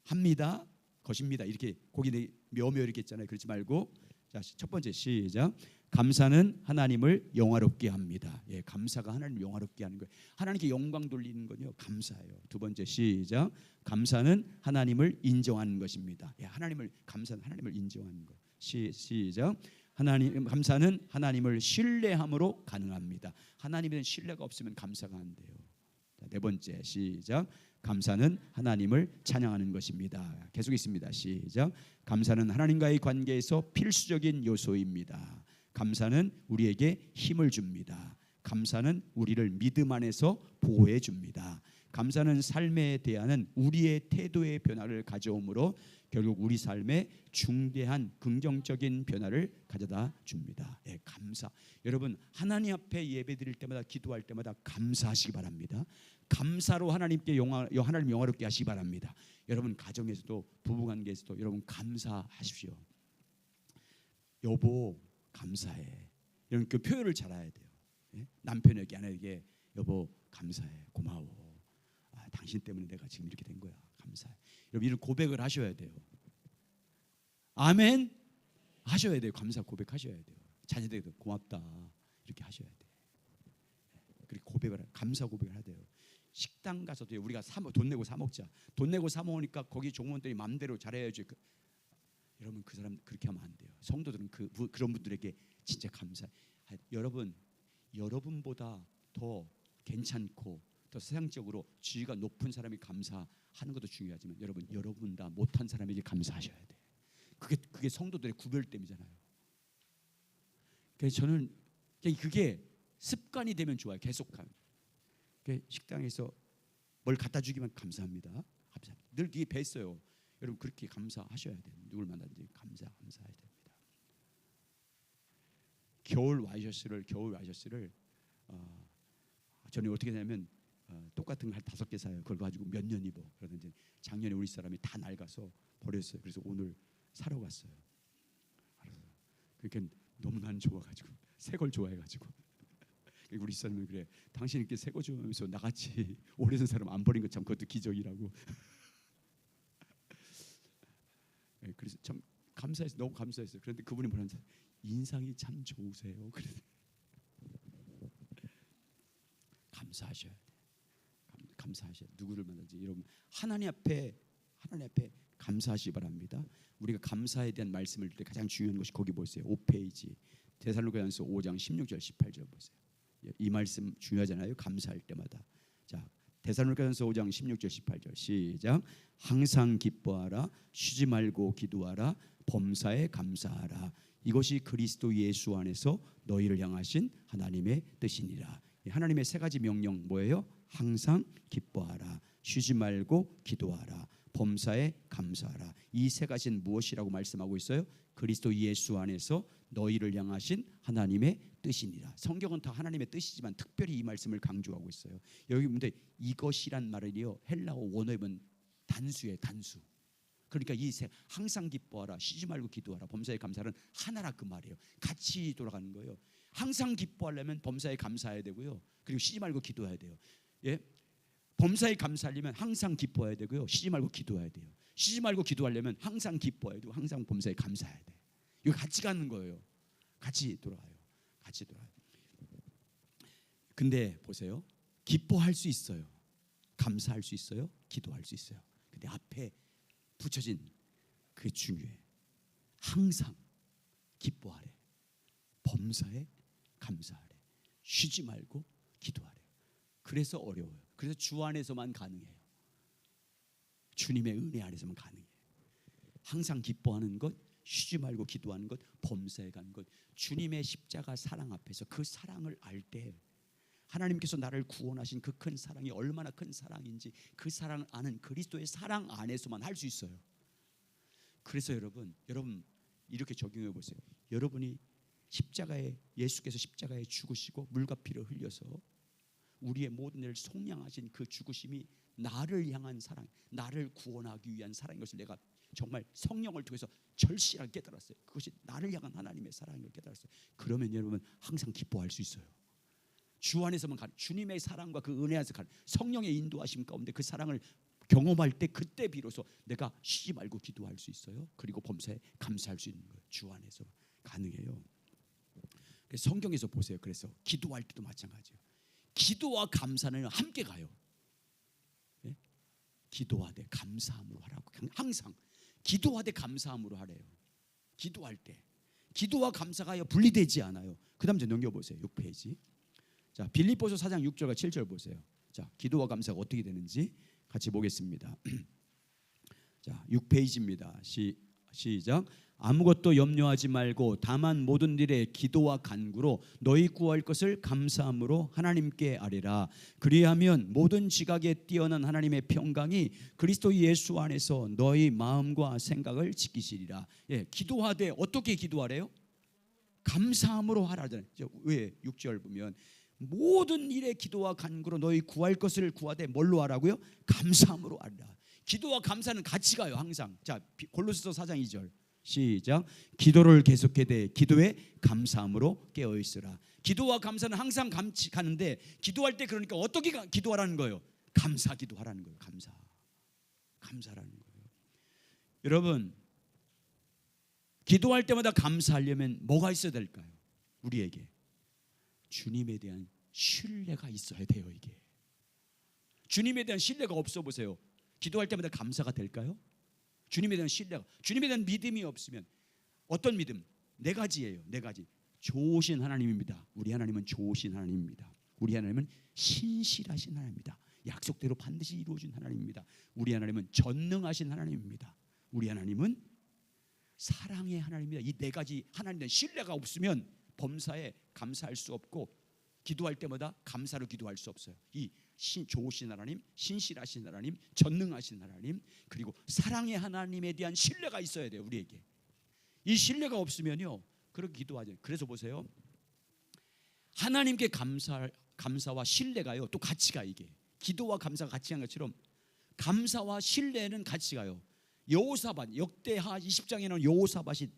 합니다, 것입니다. 이렇게 거기 묘 이렇게 있잖아요. 그렇지 말고, 자, 첫 번째 시작. 감사는 하나님을 영화롭게 합니다. 예, 감사가 하나님을 영화롭게 하는 거예요. 하나님께 영광 돌리는 건요 감사예요. 두 번째 시작. 감사는 하나님을 인정하는 것입니다. 예, 감사는 하나님을 인정하는 것. 시작. 감사는 하나님을 신뢰함으로 가능합니다. 하나님에 대한 신뢰가 없으면 감사가 안 돼요. 자, 네 번째 시작. 감사는 하나님을 찬양하는 것입니다. 계속 있습니다. 시작. 감사는 하나님과의 관계에서 필수적인 요소입니다. 감사는 우리에게 힘을 줍니다. 감사는 우리를 믿음 안에서 보호해 줍니다. 감사는 삶에 대한 우리의 태도의 변화를 가져오므로 결국 우리 삶에 중대한 긍정적인 변화를 가져다 줍니다. 예, 감사. 여러분 하나님 앞에 예배드릴 때마다, 기도할 때마다 감사하시기 바랍니다. 감사로 하나님께 하나님 영화롭게 하시기 바랍니다. 여러분 가정에서도, 부부관계에서도 여러분 감사하십시오. 여보 감사해. 이런 그 표현을 잘 해야 돼요. 예? 남편에게, 아내에게 여보 감사해, 고마워. 당신 때문에 내가 지금 이렇게 된 거야. 감사해. 여러분 이런 고백을 하셔야 돼요. 아멘. 하셔야 돼요. 감사 고백하셔야 돼요. 자녀들에게 고맙다 이렇게 하셔야 돼요. 그리고 감사 고백을 해야 돼요. 식당 가서도 우리가 돈 내고 사 먹자. 돈 내고 사 먹으니까 거기 종업원들이 마음대로 잘해야지. 여러분 그 사람 그렇게 하면 안 돼요. 성도들은 그런 분들에게 진짜 감사. 여러분보다 더 괜찮고 더 세상적으로 지위가 높은 사람이 감사하는 것도 중요하지만 여러분보다 못한 사람에게 감사하셔야 돼. 그게 성도들의 구별됨이잖아요. 그래서 저는 그게 습관이 되면 좋아요. 계속하면. 식당에서 뭘 갖다 주기만 감사합니다. 감사합니다. 늘 이게 뵀어요. 여러분 그렇게 감사하셔야 돼요. 누굴 만나든지 감사해야 됩니다. 겨울 와이셔츠를 저는 어떻게 하냐면 똑같은 걸 한 5개 사요. 그걸 가지고 몇 년 입어. 그러는데 작년에 우리 사람이 다 낡아서 버렸어요. 그래서 오늘 사러 갔어요. 그러니까 너무 난 좋아가지고 새 걸 좋아해가지고 우리 사람은 그래. 당신 이렇게 새 거 좋아하면서 나같이 오래된 사람 안 버린 거 참 그것도 기적이라고. 그래서 참 감사했어요. 너무 감사했어요. 그런데 그분이 뭐라는지 인상이 참 좋으세요. 그래서 감사하셔야 돼. 감사하셔야 돼. 누구를 만나든지 여러분 하나님 앞에 감사하시기 바랍니다. 우리가 감사에 대한 말씀을 들 때 가장 중요한 것이 거기 보세요. 5페이지 데살로니가전서 5장 16절 18절 보세요. 이 말씀 중요하잖아요. 감사할 때마다. 자, 데살로니가전서 5장 16절 18절 시작. 항상 기뻐하라, 쉬지 말고 기도하라, 범사에 감사하라. 이것이 그리스도 예수 안에서 너희를 향하신 하나님의 뜻이니라. 하나님의 세 가지 명령 뭐예요? 항상 기뻐하라, 쉬지 말고 기도하라, 범사에 감사하라. 이 세 가지는 무엇이라고 말씀하고 있어요? 그리스도 예수 안에서 너희를 향하신 하나님의 뜻이니라. 성경은 다 하나님의 뜻이지만 특별히 이 말씀을 강조하고 있어요. 여기 근데 이것이란 말은요 헬라어 원어에는 단수예요. 단수. 그러니까 항상 기뻐하라, 쉬지 말고 기도하라, 범사에 감사하라는 하나라 그 말이에요. 같이 돌아가는 거예요. 항상 기뻐하려면 범사에 감사해야 되고요. 그리고 쉬지 말고 기도해야 돼요. 예? 범사에 감사하려면 항상 기뻐해야 되고요. 쉬지 말고 기도해야 돼요. 쉬지 말고 기도하려면 항상 기뻐해야 되고 항상 범사에 감사해야 돼. 이거 같이 가는 거예요. 같이 돌아가요. 같이 돌아요. 근데 보세요. 기뻐할 수 있어요. 감사할 수 있어요. 기도할 수 있어요. 근데 앞에 붙여진 그게 중요해. 항상 기뻐하래. 범사에 감사하래. 쉬지 말고 기도하래. 그래서 어려워요. 그래서 주 안에서만 가능해요. 주님의 은혜 안에서만 가능해요. 항상 기뻐하는 것, 쉬지 말고 기도하는 것, 범사에 가는 것, 주님의 십자가 사랑 앞에서 그 사랑을 알 때 하나님께서 나를 구원하신 그 큰 사랑이 얼마나 큰 사랑인지 그 사랑을 아는 그리스도의 사랑 안에서만 할 수 있어요. 그래서 여러분 이렇게 적용해 보세요. 여러분이 십자가에 예수께서 십자가에 죽으시고 물과 피를 흘려서 우리의 모든 일을 속량하신 그 죽으심이 나를 향한 사랑, 나를 구원하기 위한 사랑인 것을 내가 정말 성령을 통해서 절실하게 깨달았어요. 그것이 나를 향한 하나님의 사랑인 걸 깨달았어요. 그러면 여러분 항상 기뻐할 수 있어요. 주 안에서만 가는 주님의 사랑과 그 은혜 안에서 가는 성령의 인도하심 가운데 그 사랑을 경험할 때 그때 비로소 내가 쉬지 말고 기도할 수 있어요. 그리고 범사에 감사할 수 있는 거예요. 주 안에서 가능해요. 그래서 성경에서 보세요. 그래서 기도할 때도 마찬가지예요. 기도와 감사는 함께 가요. 네? 기도하되 감사함으로 하라고. 항상 기도하되 감사함으로 하래요. 기도할 때 기도와 감사가 분리되지 않아요. 그 다음 좀 넘겨보세요. 6페이지. 자, 빌립보서 4장 6절과 7절 보세요. 자, 기도와 감사가 어떻게 되는지 같이 보겠습니다. 자, 6페이지입니다. 시작. 아무것도 염려하지 말고 다만 모든 일에 기도와 간구로 너희 구할 것을 감사함으로 하나님께 아뢰라. 그리하면 모든 지각에 뛰어난 하나님의 평강이 그리스도 예수 안에서 너희 마음과 생각을 지키시리라. 예, 기도하되 어떻게 기도하래요? 감사함으로 하라잖아요. 왜 6절 보면 모든 일에 기도와 간구로 너희 구할 것을 구하되 뭘로 하라고요? 감사함으로 하라. 기도와 감사는 같이 가요. 항상. 자, 골로새서 4장 2절 시작. 기도를 계속해대 기도에 감사함으로 깨어 있으라. 기도와 감사는 항상 같이 가는데 기도할 때 그러니까 어떻게 기도하라는 거예요? 감사 기도하라는 거예요. 감사라는 거예요. 여러분 기도할 때마다 감사하려면 뭐가 있어야 될까요? 우리에게 주님에 대한 신뢰가 있어야 돼요. 이게 주님에 대한 신뢰가 없어 보세요. 기도할 때마다 감사가 될까요? 주님에 대한 신뢰가, 주님에 대한 믿음이 없으면 어떤 믿음? 네 가지예요. 네 가지. 좋으신 하나님입니다. 우리 하나님은 좋으신 하나님입니다. 우리 하나님은 신실하신 하나님입니다. 약속대로 반드시 이루어진 하나님입니다. 우리 하나님은 전능하신 하나님입니다. 우리 하나님은 사랑의 하나님입니다. 이 네 가지 하나님에 대한 신뢰가 없으면 범사에 감사할 수 없고 기도할 때마다 감사로 기도할 수 없어요. 이 좋으신 하나님, 신실하신 하나님, 전능하신 하나님, 그리고 사랑의 하나님에 대한 신뢰가 있어야 돼요. 우리에게 이 신뢰가 없으면요 그렇게 기도하죠. 그래서 보세요, 하나님께 감사와 신뢰가요 또 같이 가. 이게 기도와 감사가 같이 간 것처럼 감사와 신뢰는 같이 가요. 여호사밧, 역대하 20장에는 여호사밧이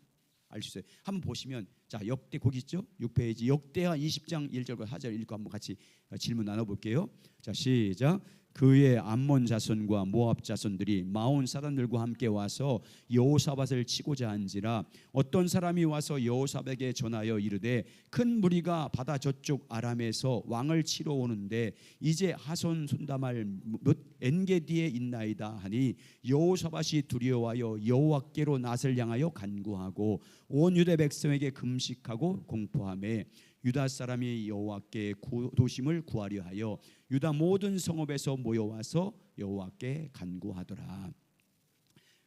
알 수 있어요. 한번 보시면 자, 역대 거기 있죠? 6페이지 역대하 20장 1절과 4절 읽고 한번 같이 질문 나눠볼게요. 자, 시작. 그의 암몬 자손과 모압 자손들이 마온 사람들과 함께 와서 여호사밧을 치고자 한지라 어떤 사람이 와서 여호사밧에게 전하여 이르되 큰 무리가 바다 저쪽 아람에서 왕을 치러 오는데 이제 하손 손담할 못 엔게디에 있나이다 하니 여호사밧이 두려워하여 여호와께로 낫을 향하여 간구하고 온 유대 백성에게 금식하고 공포하며 유다 사람이 여호와께 도심을 구하려 하여 유다 모든 성읍에서 모여와서 여호와께 간구하더라.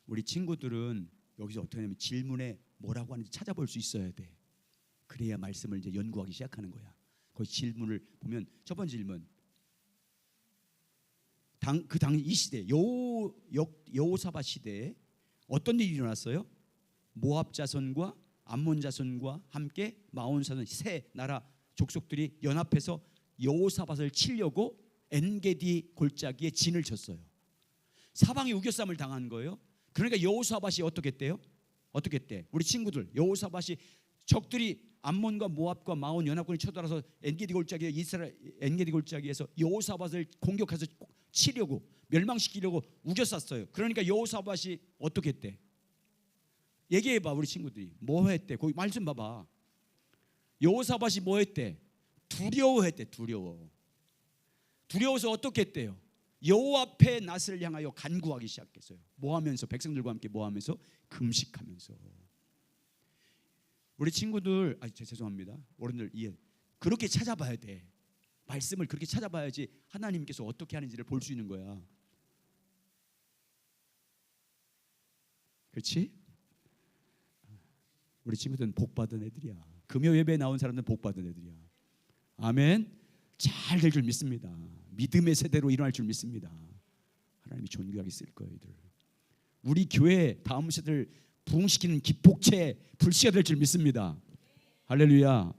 우리 친구들은 여기서 어떻게 하냐면 질문에 뭐라고 하는지 찾아볼 수 있어야 돼. 그래야 말씀을 이제 연구하기 시작하는 거야. 거기 질문을 보면 첫 번째 질문. 그 당시 이 시대 여호사밧 시대에 어떤 일이 일어났어요? 모압 자손과 암몬 자손과 함께 마온 자손 세 나라 족속들이 연합해서 여호사밧을 치려고 엔게디 골짜기에 진을 쳤어요. 사방에 우겨쌈을 당한 거예요. 그러니까 여호사밧이 어떻게 했대요? 어떻게 했대? 우리 친구들 여호사밧이 적들이 암몬과 모압과 마온 연합군이 쳐들어서 엔게디 골짜기에서 여호사밧을 공격해서 치려고 멸망시키려고 우겨쌌어요. 그러니까 여호사밧이 어떻게 했대? 얘기해봐. 우리 친구들이 뭐 했대? 거기 말씀 봐봐. 여호사밧이 뭐 했대? 두려워했대. 두려워서 어떻게 했대요? 여호와 앞에 낯을 향하여 간구하기 시작했어요. 뭐 하면서? 백성들과 함께 뭐 하면서? 금식하면서. 우리 친구들, 죄송합니다. 어른들 이해. 그렇게 찾아봐야 돼. 말씀을 그렇게 찾아봐야지 하나님께서 어떻게 하는지를 볼 수 있는 거야. 그렇지? 우리 친구들은 복 받은 애들이야. 금요 예배에 나온 사람들은 복 받은 애들이야. 아멘. 잘 될 줄 믿습니다. 믿음의 세대로 일어날 줄 믿습니다. 하나님이 존귀하게 쓸 거예요. 이들. 우리 교회 다음 세대를 부흥시키는 기폭제 불씨가 될 줄 믿습니다. 할렐루야.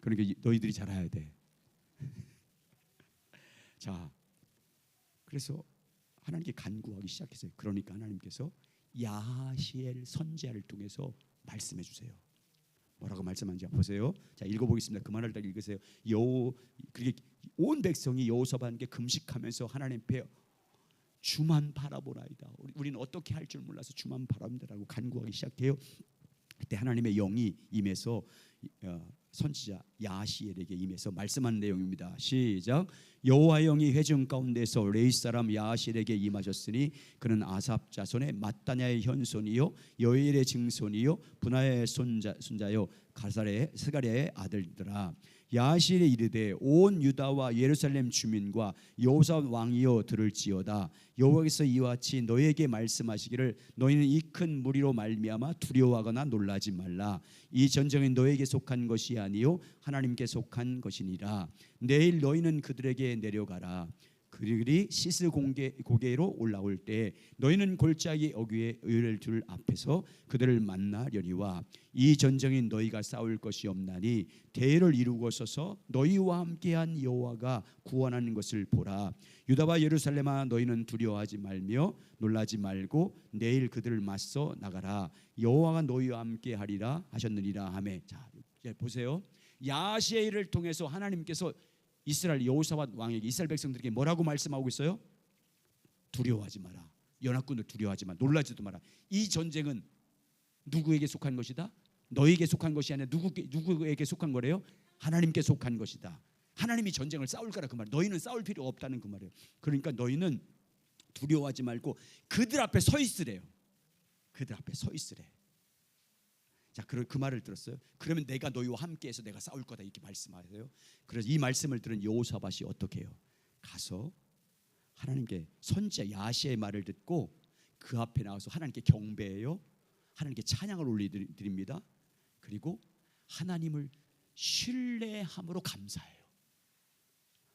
그러니까 너희들이 잘해야 돼. 자, 그래서 하나님께 간구하기 시작했어요. 그러니까 하나님께서 야하시엘 선지자를 통해서 말씀해 주세요. 뭐라고 말씀하는지 보세요. 자, 읽어보겠습니다. 그만할 때 읽으세요. 그렇게 온 백성이 여호사밧에게 금식하면서 하나님 앞에 주만 바라보나이다. 우리는 어떻게 할 줄 몰라서 주만 바라본다라고 간구하기 시작해요. 그때 하나님의 영이 임해서 선지자 야하시엘에게 임해서 말씀하는 내용입니다. 시작. 여호와의 영이 회중 가운데서 레위 사람 야하시엘에게 임하셨으니 그는 아삽 자손의 마따냐의 현손이요 여엘의 증손이요 분하의 손자요 가살의 스가랴의 아들들아. 야하시엘이 이르되 온 유다와 예루살렘 주민과 여호사밧 왕이여 들을지어다. 여호와께서 이와 같이 너희에게 말씀하시기를 너희는 이 큰 무리로 말미암아 두려워하거나 놀라지 말라. 이 전쟁은 너희에게 속한 것이 아니요 하나님께 속한 것이니라. 내일 너희는 그들에게 내려가라. 그들이 시스 고개로 올라올 때 너희는 골짜기 어귀에 의를 둘 앞에서 그들을 만나려니와 이 전쟁인 너희가 싸울 것이 없나니 대를 이루고 서서 너희와 함께한 여호와가 구원하는 것을 보라. 유다와 예루살렘아 너희는 두려워하지 말며 놀라지 말고 내일 그들을 맞서 나가라. 여호와가 너희와 함께하리라 하셨느니라 하매. 자, 이제 보세요. 야하시엘을 통해서 하나님께서 이스라엘 여호사밧 왕에게 이스라엘 백성들에게 뭐라고 말씀하고 있어요? 두려워하지 마라. 연합군을 두려워하지 마. 놀라지도 마라. 이 전쟁은 누구에게 속한 것이다? 너에게 속한 것이 아니라 누구에게 속한 거래요? 하나님께 속한 것이다. 하나님이 전쟁을 싸울 거라 그 말이에요. 너희는 싸울 필요 없다는 그 말이에요. 그러니까 너희는 두려워하지 말고 그들 앞에 서 있으래요. 그들 앞에 서 있으래. 자, 그 말을 들었어요. 그러면 내가 너희와 함께해서 내가 싸울 거다 이렇게 말씀하세요. 그래서 이 말씀을 들은 여호사밧이 어떻게 해요? 가서 하나님께 선지자 야하시의 말을 듣고 그 앞에 나와서 하나님께 경배해요. 하나님께 찬양을 올려드립니다. 그리고 하나님을 신뢰함으로 감사해요.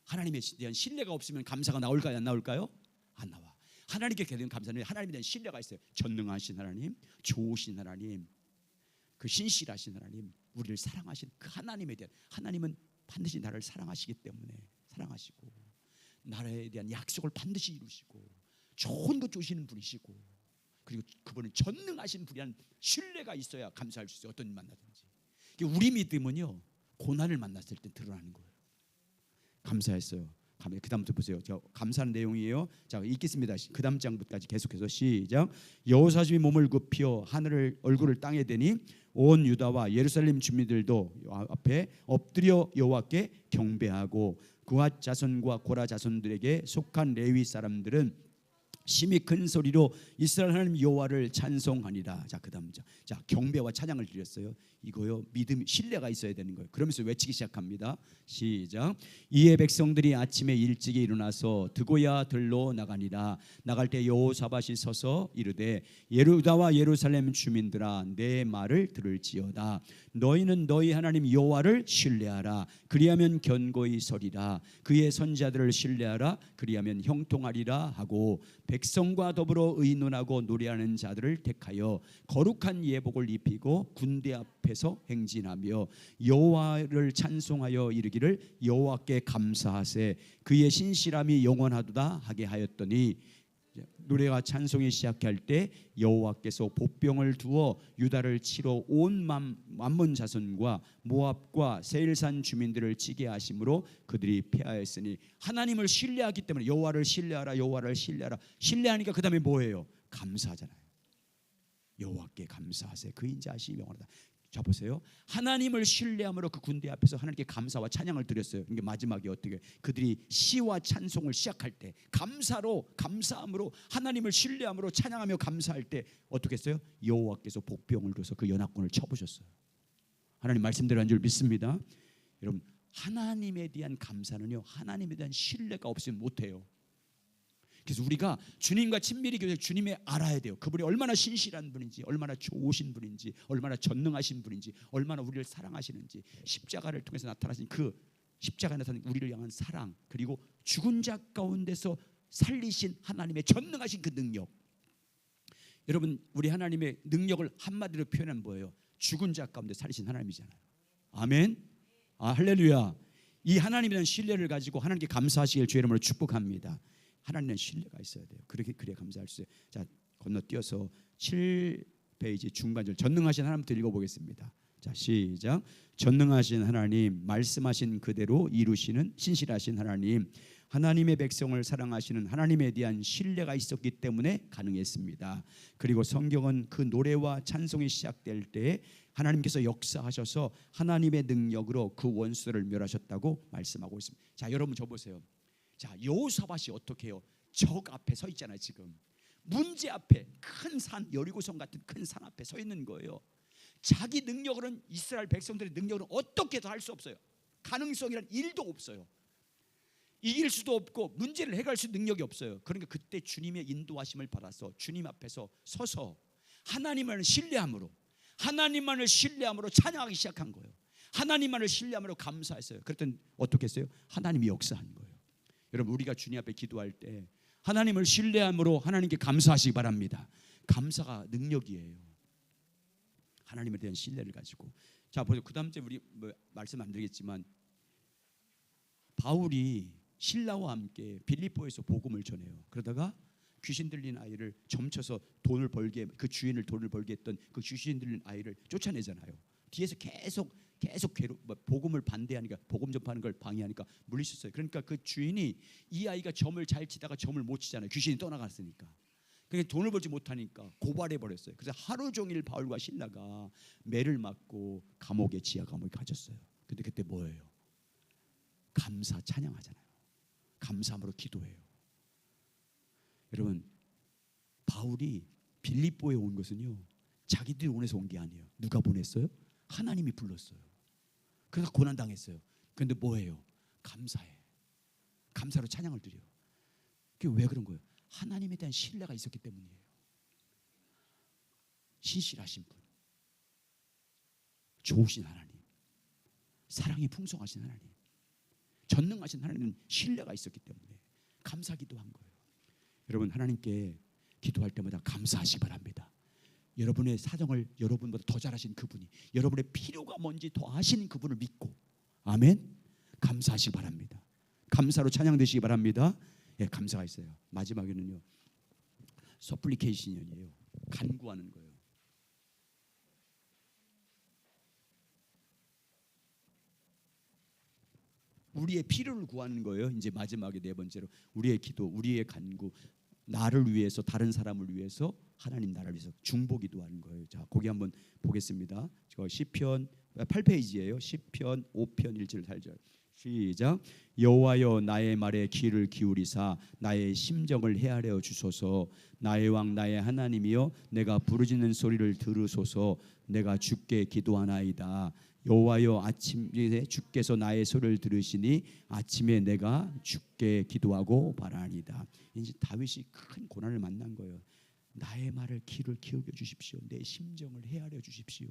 하나님에 대한 신뢰가 없으면 감사가 나올까요? 안 나올까요? 안 나와. 하나님께 대한 감사는 하나님에 대한 신뢰가 있어요. 전능하신 하나님, 좋으신 하나님, 그 신실하신 하나님, 우리를 사랑하신 그 하나님에 대한, 하나님은 반드시 나를 사랑하시기 때문에 사랑하시고 나라에 대한 약속을 반드시 이루시고 좋은 것 주시는 분이시고 그리고 그분은 전능하신 분이라는 신뢰가 있어야 감사할 수 있어요. 어떤 일 만나든지. 우리 믿음은요 고난을 만났을 때 드러나는 거예요. 감사했어요. 그 다음부터 보세요. 저 감사한 내용이에요. 자, 읽겠습니다. 그 다음 장부까지 계속해서 시작. 여호사밧이 몸을 굽혀 하늘을 얼굴을 땅에 대니 온 유다와 예루살렘 주민들도 앞에 엎드려 여호와께 경배하고 그앗 자손과 고라 자손들에게 속한 레위 사람들은 심히 큰 소리로 이스라엘 하나님 여호와를 찬송하니라. 자, 그다음 자 경배와 찬양을 드렸어요. 이거요 믿음 신뢰가 있어야 되는 거예요. 그러면서 외치기 시작합니다. 시작. 이에 백성들이 아침에 일찍이 일어나서 드고야 들로 나가니라. 나갈 때 여호사밧이 서서 이르되 유다와 예루살렘 주민들아 내 말을 들을지어다. 너희는 너희 하나님 여호와를 신뢰하라. 그리하면 견고히 서리라. 그의 선지자들을 신뢰하라. 그리하면 형통하리라 하고 백성과 더불어 의논하고 노래하는 자들을 택하여 거룩한 예복을 입히고 군대 앞에서 행진하며 여호와를 찬송하여 이르기를 여호와께 감사하세 그의 신실함이 영원하도다 하게 하였더니 노래와 찬송이 시작할 때 여호와께서 복병을 두어 유다를 치러 온 암몬 자손과 모압과 세일산 주민들을 치게 하심으로 그들이 패하였으니, 하나님을 신뢰하기 때문에 여호와를 신뢰하라, 여호와를 신뢰하라. 신뢰하니까 그 다음에 뭐예요? 감사하잖아요. 여호와께 감사하세, 그인 자시 영원하다. 자 보세요. 하나님을 신뢰함으로 그 군대 앞에서 하나님께 감사와 찬양을 드렸어요. 이게 마지막에 어떻게 그들이 시와 찬송을 시작할 때 감사함으로 하나님을 신뢰함으로 찬양하며 감사할 때 어떻게 했어요? 여호와께서 복병을 줘서 그 연합군을 쳐부셨어요. 하나님 말씀대로 한 줄 믿습니다. 여러분, 하나님에 대한 감사는요, 하나님에 대한 신뢰가 없으면 못해요. 그래서 우리가 주님과 친밀히 교제, 주님을 알아야 돼요. 그분이 얼마나 신실한 분인지, 얼마나 좋으신 분인지, 얼마나 전능하신 분인지, 얼마나 우리를 사랑하시는지, 십자가를 통해서 나타나신 그 십자가에 나타난 우리를 향한 사랑, 그리고 죽은 자 가운데서 살리신 하나님의 전능하신 그 능력. 여러분, 우리 하나님의 능력을 한마디로 표현한 뭐예요? 죽은 자 가운데 살리신 하나님이잖아요. 아멘. 할렐루야. 이 하나님에 대한 신뢰를 가지고 하나님께 감사하시길 주의 이름으로 축복합니다. 하나님의 신뢰가 있어야 돼요. 그래야 감사할 수 있어요. 자, 건너뛰어서 7페이지 중반절, 전능하신 하나님부터 읽어보겠습니다. 자, 시작. 전능하신 하나님, 말씀하신 그대로 이루시는 신실하신 하나님, 하나님의 백성을 사랑하시는 하나님에 대한 신뢰가 있었기 때문에 가능했습니다. 그리고 성경은 그 노래와 찬송이 시작될 때 하나님께서 역사하셔서 하나님의 능력으로 그 원수를 멸하셨다고 말씀하고 있습니다. 자, 여러분 저 보세요. 자, 여호사밧이 어떻게 해요? 적 앞에 서 있잖아요. 지금 문제 앞에 큰 산, 여리고성 같은 큰 산 앞에 서 있는 거예요. 자기 능력으로는, 이스라엘 백성들의 능력으로는 어떻게도 할 수 없어요. 가능성이란 1도 없어요. 이길 수도 없고 문제를 해결할 수 능력이 없어요. 그러니까 그때 주님의 인도하심을 받아서 주님 앞에서 서서 하나님만을 신뢰함으로 찬양하기 시작한 거예요. 하나님만을 신뢰함으로 감사했어요. 그랬더니 어떻게 했어요? 하나님이 역사한 거예요. 여러분, 우리가 주님 앞에 기도할 때 하나님을 신뢰함으로 하나님께 감사하시기 바랍니다. 감사가 능력이에요. 하나님에 대한 신뢰를 가지고. 자, 보세요. 그 다음 주에 우리 말씀 안 드리겠지만, 바울이 신라와 함께 빌립보에서 복음을 전해요. 그러다가 귀신 들린 아이를 점쳐서 돈을 벌게, 그 주인을 돈을 벌게 했던 그 귀신 들린 아이를 쫓아내잖아요. 뒤에서 계속 복음을 반대하니까, 복음 전파하는 걸 방해하니까 물리셨어요. 그러니까 그 주인이 이 아이가 점을 잘 치다가 점을 못 치잖아요. 귀신이 떠나갔으니까. 그러니까 돈을 벌지 못하니까 고발해 버렸어요. 그래서 하루 종일 바울과 신라가 매를 맞고 감옥에, 지하 감옥에 갇혔어요. 근데 그때 뭐예요? 감사 찬양하잖아요. 감사함으로 기도해요. 여러분, 바울이 빌립보에 온 것은요, 자기들이 원해서 온 게 아니에요. 누가 보냈어요? 하나님이 불렀어요. 그래서 고난당했어요. 그런데 뭐예요? 감사해. 감사로 찬양을 드려요. 그게 왜 그런 거예요? 하나님에 대한 신뢰가 있었기 때문이에요. 신실하신 분, 좋으신 하나님, 사랑이 풍성하신 하나님, 전능하신 하나님은 신뢰가 있었기 때문에 감사기도 한 거예요. 여러분, 하나님께 기도할 때마다 감사하시기 바랍니다. 여러분의 사정을 여러분보다 더 잘하신 그분이, 여러분의 필요가 뭔지 더 아시는 그분을 믿고, 아멘, 감사하시기 바랍니다. 감사로 찬양되시기 바랍니다. 예, 감사가 있어요. 마지막에는요, 서플리케이션이에요. 간구하는 거예요. 우리의 필요를 구하는 거예요. 이제 마지막에 네 번째로 우리의 기도, 우리의 간구, 나를 위해서, 다른 사람을 위해서, 하나님 나라를 위해서 중보기도하는 거예요. 자, 거기 한번 보겠습니다. 시편 8페이지예요. 시편 5편 1절 8절. 시작. 여호와여, 나의 말에 귀를 기울이사 나의 심정을 헤아려 주소서. 나의 왕 나의 하나님이여, 내가 부르짖는 소리를 들으소서. 내가 주께 기도하나이다. 여호와여, 아침에 주께서 나의 소리를 들으시니 아침에 내가 주께 기도하고 바라니이다. 이제 다윗이 큰 고난을 만난 거예요. 나의 말을 귀를 기울여 주십시오. 내 심정을 헤아려 주십시오.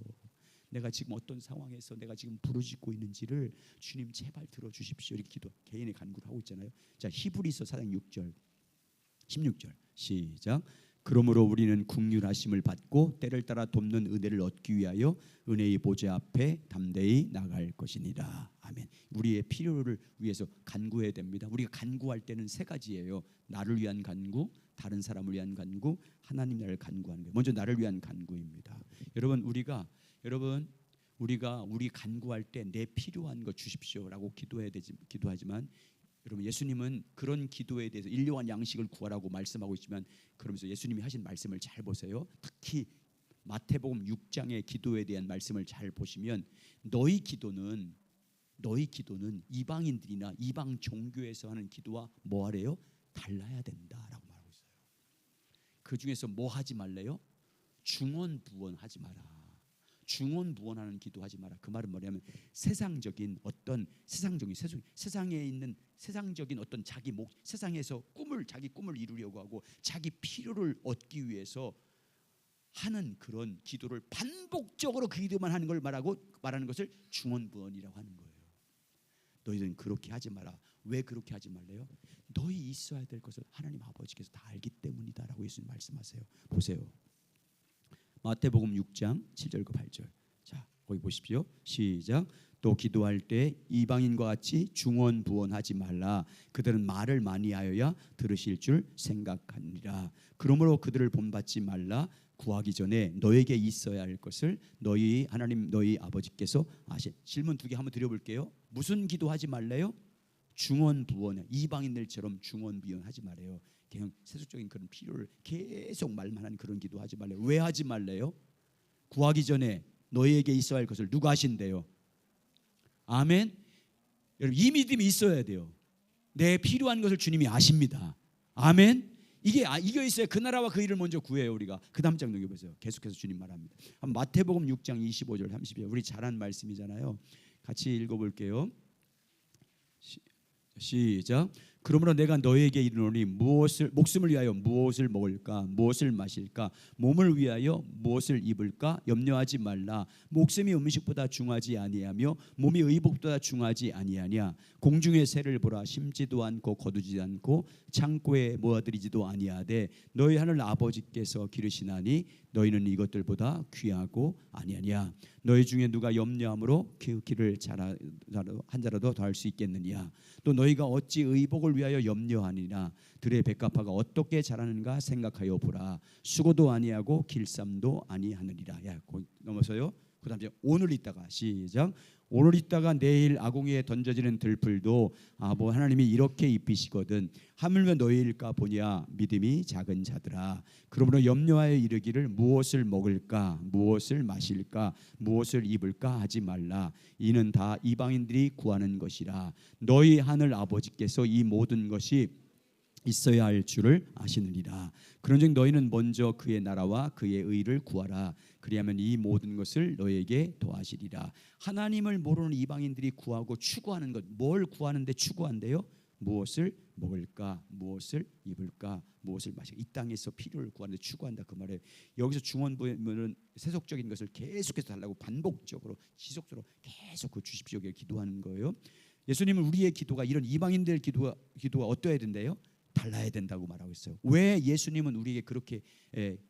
내가 지금 어떤 상황에서 내가 지금 부르짖고 있는지를 주님 제발 들어주십시오. 이렇게 기도, 개인의 간구를 하고 있잖아요. 자, 히브리서 4장 6절 16절 시작. 그러므로 우리는 긍휼하심을 받고 때를 따라 돕는 은혜를 얻기 위하여 은혜의 보좌 앞에 담대히 나갈 것이니라. 아멘. 우리의 필요를 위해서 간구해야 됩니다. 우리가 간구할 때는 세 가지예요. 나를 위한 간구, 다른 사람을 위한 간구, 하나님 나라를 간구하는 거예요. 먼저 나를 위한 간구입니다. 여러분 우리가 우리 간구할 때 내 필요한 거 주십시오라고 기도하지만 여러분 예수님은 그런 기도에 대해서 일용할 양식을 구하라고 말씀하고 있지만 그러면서 예수님이 하신 말씀을 잘 보세요. 특히 마태복음 6장의 기도에 대한 말씀을 잘 보시면 너희 기도는 이방인들이나 이방 종교에서 하는 기도와 뭐 하래요? 달라야 된다라고 말하고 있어요. 그 중에서 뭐 하지 말래요? 중언부언하지 마라. 중언부언하는 기도하지 마라. 그 말은 뭐냐면 세상적인 세상에 있는 세상적인 어떤 세상에서 자기 꿈을 이루려고 하고 자기 필요를 얻기 위해서 하는 그런 기도를 반복적으로 그 기도만 하는 걸 말하는 것을 중언부언이라고 하는 거예요. 너희들은 그렇게 하지 마라. 왜 그렇게 하지 말래요? 너희 있어야 될 것을 하나님 아버지께서 다 알기 때문이다라고 예수님 말씀하세요. 보세요. 마태복음 6장 7절과 8절. 자, 거기 보십시오. 시작. 또 기도할 때 이방인과 같이 중언부언하지 말라. 그들은 말을 많이 하여야 들으실 줄 생각하니라. 그러므로 그들을 본받지 말라. 구하기 전에 너에게 있어야 할 것을 너희 아버지께서 아시. 질문 2개 한번 드려볼게요. 무슨 기도하지 말래요? 중언부언. 이방인들처럼 중언부언하지 말래요. 그냥 세속적인 그런 필요를 계속 말만 하는 그런 기도하지 말래요. 왜 하지 말래요? 구하기 전에 너희에게 있어야 할 것을 누가 하신대요? 아멘. 여러분 이 믿음이 있어야 돼요. 내 필요한 것을 주님이 아십니다. 아멘. 이게 있어야 그 나라와 그 일을 먼저 구해요. 우리가 그 다음 장 넘겨보세요. 계속해서 주님 말합니다. 마태복음 6장 25절 30절 우리 잘 아는 말씀이잖아요. 같이 읽어볼게요. 시작. 그러므로 내가 너에게 이르노니 목숨을 위하여 무엇을 먹을까 무엇을 마실까 몸을 위하여 무엇을 입을까 염려하지 말라. 목숨이 음식보다 중하지 아니하며 몸이 의복보다 중하지 아니하냐. 공중의 새를 보라. 심지도 않고 거두지도 않고 창고에 모아들이지도 아니하되 너희 하늘 아버지께서 기르시나니 너희는 이것들보다 귀하고 아니하냐. 너희 중에 누가 염려함으로 그 길을 한 자라도 더할 수 있겠느냐. 또 너희가 어찌 의복을 위하여 염려하니라. 들의 백합화가 어떻게 자라는가 생각하여 보라. 수고도 아니하고 길쌈도 아니하느니라. 야, 넘어서요. 그다음 이제 오늘 있다가 시작. 오늘 있다가 내일 아궁이에 던져지는 들풀도 하나님이 이렇게 입히시거든. 하물며 너희일까 보냐. 믿음이 작은 자들아. 그러므로 염려하여 이르기를 무엇을 먹을까 무엇을 마실까 무엇을 입을까 하지 말라. 이는 다 이방인들이 구하는 것이라. 너희 하늘 아버지께서 이 모든 것이 있어야 할 줄을 아시느니라. 그런즉 너희는 먼저 그의 나라와 그의 의를 구하라. 그리하면 이 모든 것을 너희에게 더하시리라. 하나님을 모르는 이방인들이 구하고 추구하는 것, 뭘 구하는데 추구한대요? 무엇을 먹을까, 무엇을 입을까, 무엇을 마실까. 이 땅에서 필요를 구하는데 추구한다 그 말이에요. 여기서 중언부언은 세속적인 것을 계속해서 달라고 반복적으로 지속적으로 계속 그 주십시오 기도하는 거예요. 예수님은 우리의 기도가 이런 이방인들 기도가 어떠해야 된대요? 달라야 된다고 말하고 있어요. 왜 예수님은 우리에게 그렇게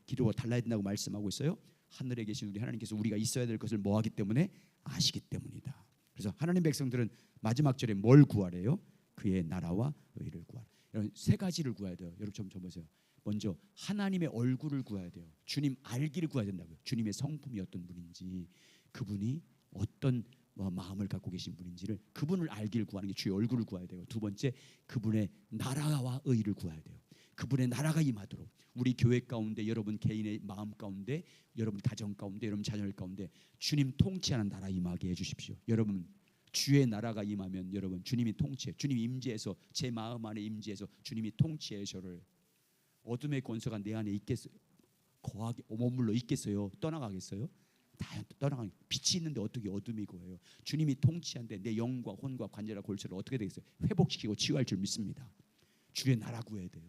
기도가 달라야 된다고 말씀하고 있어요? 하늘에 계신 우리 하나님께서 우리가 있어야 될 것을 뭐하기 때문에 아시기 때문이다. 그래서 하나님 백성들은 마지막 절에 뭘 구하래요? 그의 나라와 의를 구하라. 여러분 세 가지를 구해야 돼요. 여러분 좀 보세요. 먼저 하나님의 얼굴을 구해야 돼요. 주님 알기를 구해야 된다고요. 주님의 성품이 어떤 분인지, 그분이 어떤 마음을 갖고 계신 분인지를 그분을 알기를 구하는 게 주의 얼굴을 구해야 돼요. 두 번째 그분의 나라와 의를 구해야 돼요. 그분의 나라가 임하도록 우리 교회 가운데 여러분 개인의 마음 가운데 여러분 가정 가운데 여러분 자녀 가운데 주님 통치하는 나라 임하게 해주십시오. 여러분 주의 나라가 임하면 여러분 주님이 통치해 주님이 임재해서 제 마음 안에 임재해서 주님이 통치해 저를 어둠의 권세가 내 안에 있겠어요? 거하게 머물러 있겠어요? 떠나가겠어요? 다 떠나가는 빛이 있는데 어떻게 어둠이 거예요? 주님이 통치하는데 내 영과 혼과 관절과 골체를 어떻게 되겠어요? 회복시키고 치유할 줄 믿습니다. 주의 나라 구해야 돼요.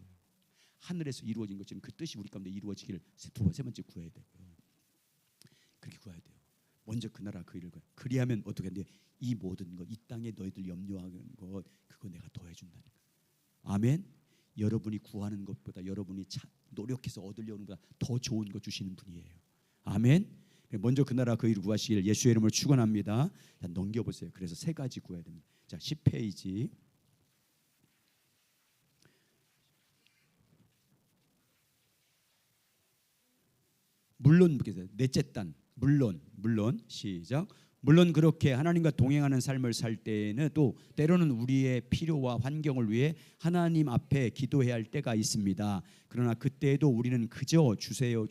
하늘에서 이루어진 것처럼 그 뜻이 우리 가운데 이루어지기를 세 번째 구해야 되고요. 그렇게 구해야 돼요. 먼저 그 나라 그 일을 구해. 그리하면 어떻게 돼? 이 모든 것, 이 땅에 너희들 염려하는 것 그거 내가 더해준다니까. 아멘. 여러분이 구하는 것보다 여러분이 노력해서 얻으려는 것보다 더 좋은 것 주시는 분이에요. 아멘. 먼저 그 나라 그 일을 구하시길 예수의 이름으로 축원합니다. 자, 넘겨보세요. 그래서 세 가지 구해야 됩니다. 자, 10페이지 물론 넷째 단 물론 시작. 물론 그렇게 하나님과 동행하는 삶을 살 때에는 또 때로는 우리의 필요와 환경을 위해 하나님 앞에 기도해야 할 때가 있습니다. 그러나 그때에도 우리는 그저 주세요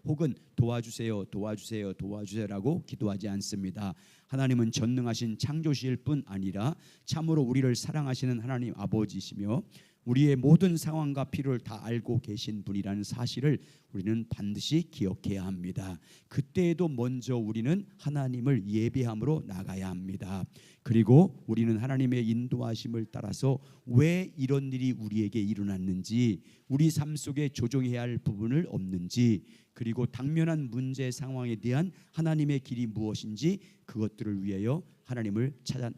혹은 도와주세요라고 기도하지 않습니다. 하나님은 전능하신 창조주일 뿐 아니라 참으로 우리를 사랑하시는 하나님 아버지시며 우리의 모든 상황과 필요를 다 알고 계신 분이라는 사실을 우리는 반드시 기억해야 합니다. 그때에도 먼저 우리는 하나님을 예배함으로 나가야 합니다. 그리고 우리는 하나님의 인도하심을 따라서 왜 이런 일이 우리에게 일어났는지, 우리 삶 속에 조정해야 할 부분을 없는지, 그리고 당면한 문제 상황에 대한 하나님의 길이 무엇인지 그것들을 위하여 하나님을 찾아.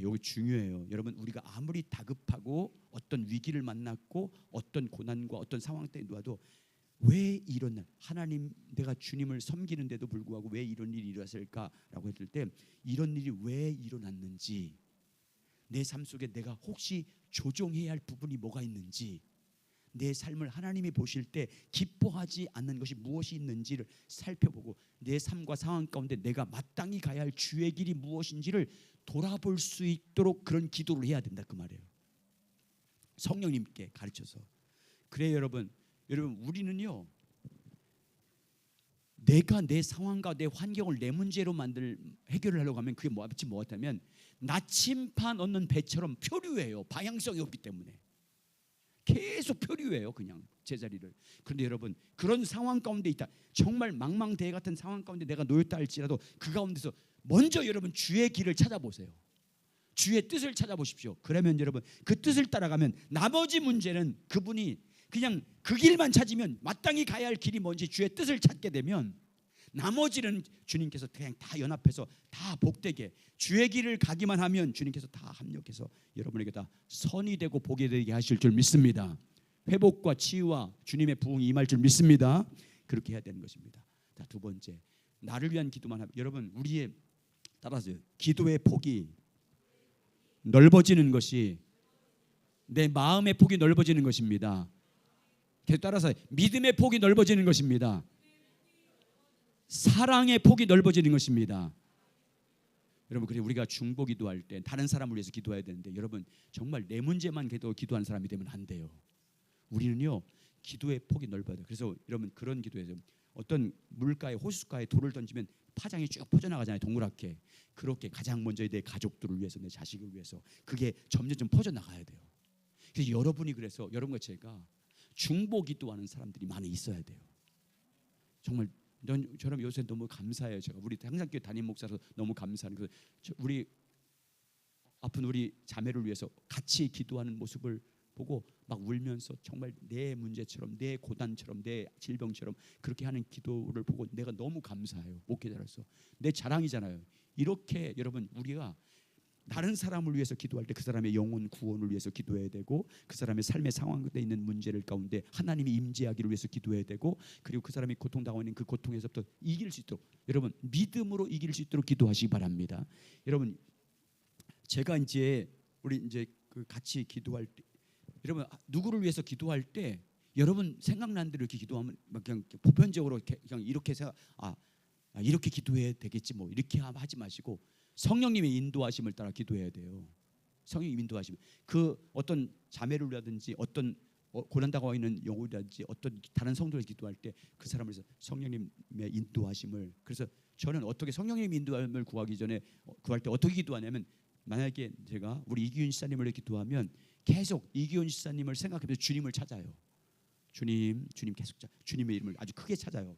여기 중요해요. 여러분, 우리가 아무리 다급하고 어떤 위기를 만났고 어떤 고난과 어떤 상황 때에 놓아도 왜 이런 하나님, 내가 주님을 섬기는데도 불구하고 왜 이런 일이 일어났을까라고 했을 때 이런 일이 왜 일어났는지, 내 삶 속에 내가 혹시 조정해야 할 부분이 뭐가 있는지, 내 삶을 하나님이 보실 때 기뻐하지 않는 것이 무엇이 있는지를 살펴보고 내 삶과 상황 가운데 내가 마땅히 가야 할 주의 길이 무엇인지를 돌아볼 수 있도록 그런 기도를 해야 된다 그 말이에요. 성령님께 가르쳐서. 그래 여러분 우리는요, 내가 내 상황과 내 환경을 내 문제로 해결을 하려고 하면 그게 뭐 같다면 나침판 얻는 배처럼 표류해요. 방향성이 없기 때문에 계속 표류해요. 그냥 제자리를. 그런데 여러분, 그런 상황 가운데 있다, 정말 망망대해 같은 상황 가운데 내가 놓였다 할지라도 그 가운데서 먼저 여러분 주의 길을 찾아보세요. 주의 뜻을 찾아보십시오. 그러면 여러분 그 뜻을 따라가면 나머지 문제는 그분이 그냥 그 길만 찾으면, 마땅히 가야 할 길이 뭔지 주의 뜻을 찾게 되면 나머지는 주님께서 그냥 다 연합해서 다 복되게, 주의 길을 가기만 하면 주님께서 다 합력해서 여러분에게 다 선이 되고 복이 되게 하실 줄 믿습니다. 회복과 치유와 주님의 부흥이 임할 줄 믿습니다. 그렇게 해야 되는 것입니다. 자, 두 번째, 나를 위한 기도만 하면 여러분, 우리의 따라서 기도의 폭이 넓어지는 것이 내 마음의 폭이 넓어지는 것입니다. 따라서 믿음의 폭이 넓어지는 것입니다. 사랑의 폭이 넓어지는 것입니다. 여러분, 그래 우리가 중보 기도할 때 다른 사람을 위해서 기도해야 되는데 여러분 정말 내 문제만 기도하는 사람이 되면 안 돼요. 우리는요 기도의 폭이 넓어야 돼요. 그래서 여러분 그런 기도에서 어떤 물가에 호숫가에 돌을 던지면 파장이 쭉 퍼져나가잖아요. 동그랗게. 그렇게 가장 먼저 내 가족들을 위해서, 내 자식을 위해서 그게 점점 퍼져나가야 돼요. 그래서 여러분이, 그래서 여러분과 제가 중보 기도하는 사람들이 많이 있어야 돼요. 정말 저는 요새 너무 감사해요. 제가 우리 항상교회 담임 목사로 너무 감사해요. 그래서 우리 아픈 우리 자매를 위해서 같이 기도하는 모습을 보고 막 울면서 정말 내 문제처럼, 내 고단처럼, 내 질병처럼 그렇게 하는 기도를 보고 내가 너무 감사해요. 목회자로서 내 자랑이잖아요. 이렇게 여러분 우리가 다른 사람을 위해서 기도할 때 그 사람의 영혼 구원을 위해서 기도해야 되고, 그 사람의 삶의 상황에 있는 문제를 가운데 하나님이 임재하기를 위해서 기도해야 되고, 그리고 그 사람이 고통당하고 있는 그 고통에서부터 이길 수 있도록 여러분 믿음으로 이길 수 있도록 기도하시기 바랍니다. 여러분 제가 우리 그 같이 기도할 때 여러분 누구를 위해서 기도할 때 여러분 생각난 대로 이렇게 기도하면 그냥 보편적으로 그냥 이렇게 생각 이렇게 기도해야 되겠지 뭐 이렇게 하지 마시고 성령님의 인도하심을 따라 기도해야 돼요. 성령님 인도하심. 그 어떤 자매를 위하든지 어떤 고난당하고 있는 영혼이라든지 어떤 다른 성도를 기도할 때 그 사람을 위해서 성령님의 인도하심을, 그래서 저는 어떻게 성령님의 인도함을 구하기 전에 구할 때 어떻게 기도하냐면, 만약에 제가 우리 이기훈 시사님을 기도하면 계속 이기훈 시사님을 생각하면서 주님을 찾아요. 주님 계속 주님의 이름을 아주 크게 찾아요.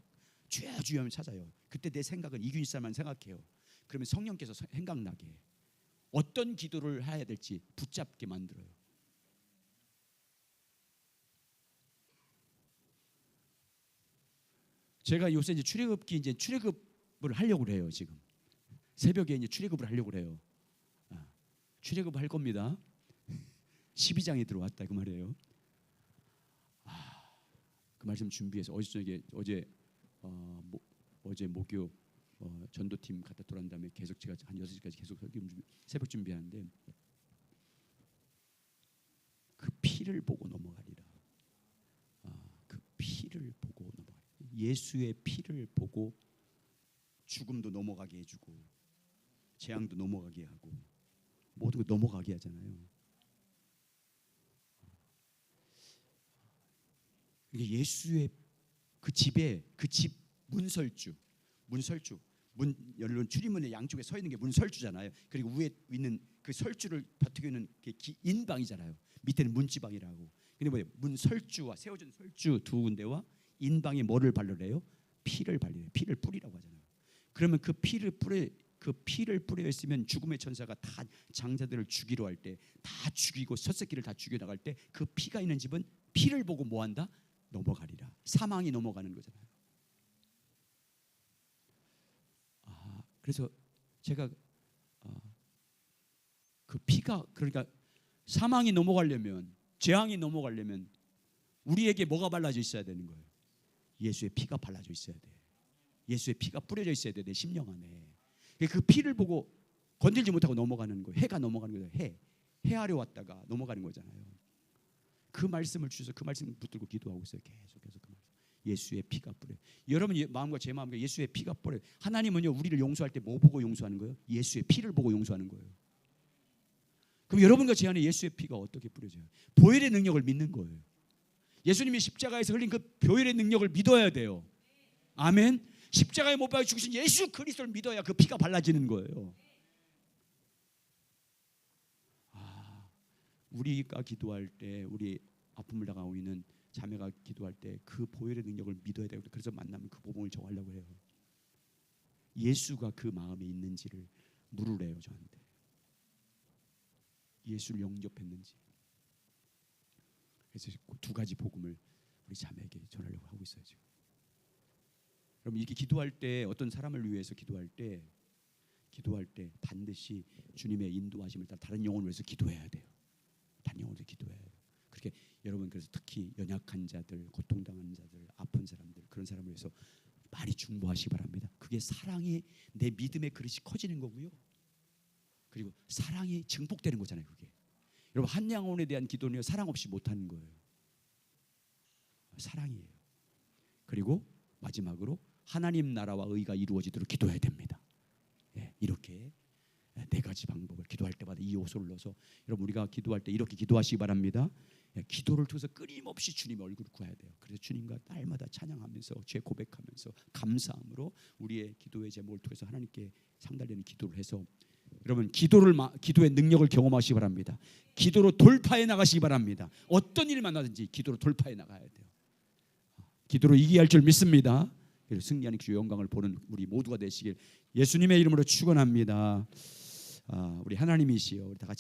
주여 하면 찾아요. 그때 내 생각은 이기훈 시사만 생각해요. 그러면 성령께서 생각나게 어떤 기도를 해야 될지 붙잡게 만들어요. 제가 요새 출애굽기 출애굽을 하려고 해요. 지금 새벽에 출애굽을 하려고 해요. 출애굽 할 겁니다. 12장에 들어왔다 그 말이에요. 그 말씀 준비해서 어제 목요 전도팀 갔다 돌아온 다음에 계속 제가 한 6시까지 계속 새벽 준비하는데 그 피를 보고 넘어가리라. 그 피를 보고 넘어가리라. 예수의 피를 보고 죽음도 넘어가게 해주고 재앙도 넘어가게 하고 모든 거 넘어가게 하잖아요. 이게 예수의 그 집에 그 집 문설주 문 열론 출입문의 양쪽에 서 있는 게 문설주잖아요. 그리고 위에 있는 그 설주를 버티고 있는 게 인방이잖아요. 밑에는 문지방이라고. 근데 뭐예요? 문설주와 세워진 설주 두 군데와 인방에 뭐를 발라래요? 피를 발라요. 피를 뿌리라고 하잖아요. 그러면 그 피를 뿌려 있으면 죽음의 천사가 다 장자들을 죽이려 할 때 다 죽이고 첫 새끼를 다 죽여 나갈 때 그 피가 있는 집은 피를 보고 뭐 한다? 넘어가리라. 사망이 넘어가는 거잖아요. 그래서 제가 그 피가 그러니까 사망이 넘어가려면 재앙이 넘어가려면 우리에게 뭐가 발라져 있어야 되는 거예요? 예수의 피가 발라져 있어야 돼. 예수의 피가 뿌려져 있어야 돼 내 심령 안에. 그 피를 보고 건들지 못하고 넘어가는 거예요. 해가 넘어가는 거예요. 해하려 왔다가 넘어가는 거잖아요. 그 말씀을 주셔서 그 말씀 붙들고 기도하고 있어요. 계속해서 그 말씀. 예수의 피가 뿌려. 여러분 마음과 제 마음과 예수의 피가 뿌려. 하나님은요 우리를 용서할 때 뭐 보고 용서하는 거예요? 예수의 피를 보고 용서하는 거예요. 그럼 여러분과 제 안에 예수의 피가 어떻게 뿌려져요? 보혈의 능력을 믿는 거예요. 예수님이 십자가에서 흘린 그 보혈의 능력을 믿어야 돼요. 아멘. 십자가에 못 박혀 죽으신 예수 그리스도를 믿어야 그 피가 발라지는 거예요. 우리가 기도할 때 우리 아픔을 당하고 있는 자매가 기도할 때 그 보혈의 능력을 믿어야 되고 그래서 만나면 그 복음을 전하려고 해요. 예수가 그 마음에 있는지를 물으래요 저한테. 예수를 영접했는지. 그래서 두 가지 복음을 우리 자매에게 전하려고 하고 있어요 지금. 여러분 이렇게 기도할 때 어떤 사람을 위해서 기도할 때 반드시 주님의 인도하심을 따라 다른 영혼을 위해서 기도해야 돼요. 다른 영혼을 기도해야 돼요. 그렇게 여러분 그래서 특히 연약한 자들, 고통당하는 자들, 아픈 사람들 그런 사람을 위해서 많이 중보하시기 바랍니다. 그게 사랑이 내 믿음의 그릇이 커지는 거고요. 그리고 사랑이 증폭되는 거잖아요. 그게 여러분 한 영혼에 대한 기도는 사랑 없이 못하는 거예요. 사랑이에요. 그리고 마지막으로 하나님 나라와 의가 이루어지도록 기도해야 됩니다. 이렇게 네 가지 방법을 기도할 때마다 이 요소를 넣어서 여러분 우리가 기도할 때 이렇게 기도하시기 바랍니다. 기도를 통해서 끊임없이 주님의 얼굴을 구해야 돼요. 그래서 주님과 날마다 찬양하면서 죄 고백하면서 감사함으로 우리의 기도의 제목을 통해서 하나님께 상달되는 기도를 해서 여러분 기도의 능력을 경험하시기 바랍니다. 기도로 돌파해 나가시기 바랍니다. 어떤 일을 만나든지 기도로 돌파해 나가야 돼요. 기도로 이기할 줄 믿습니다. 승리하는 주 영광을 보는 우리 모두가 되시길 예수님의 이름으로 축원합니다. 우리 하나님이시여 우리 다 같이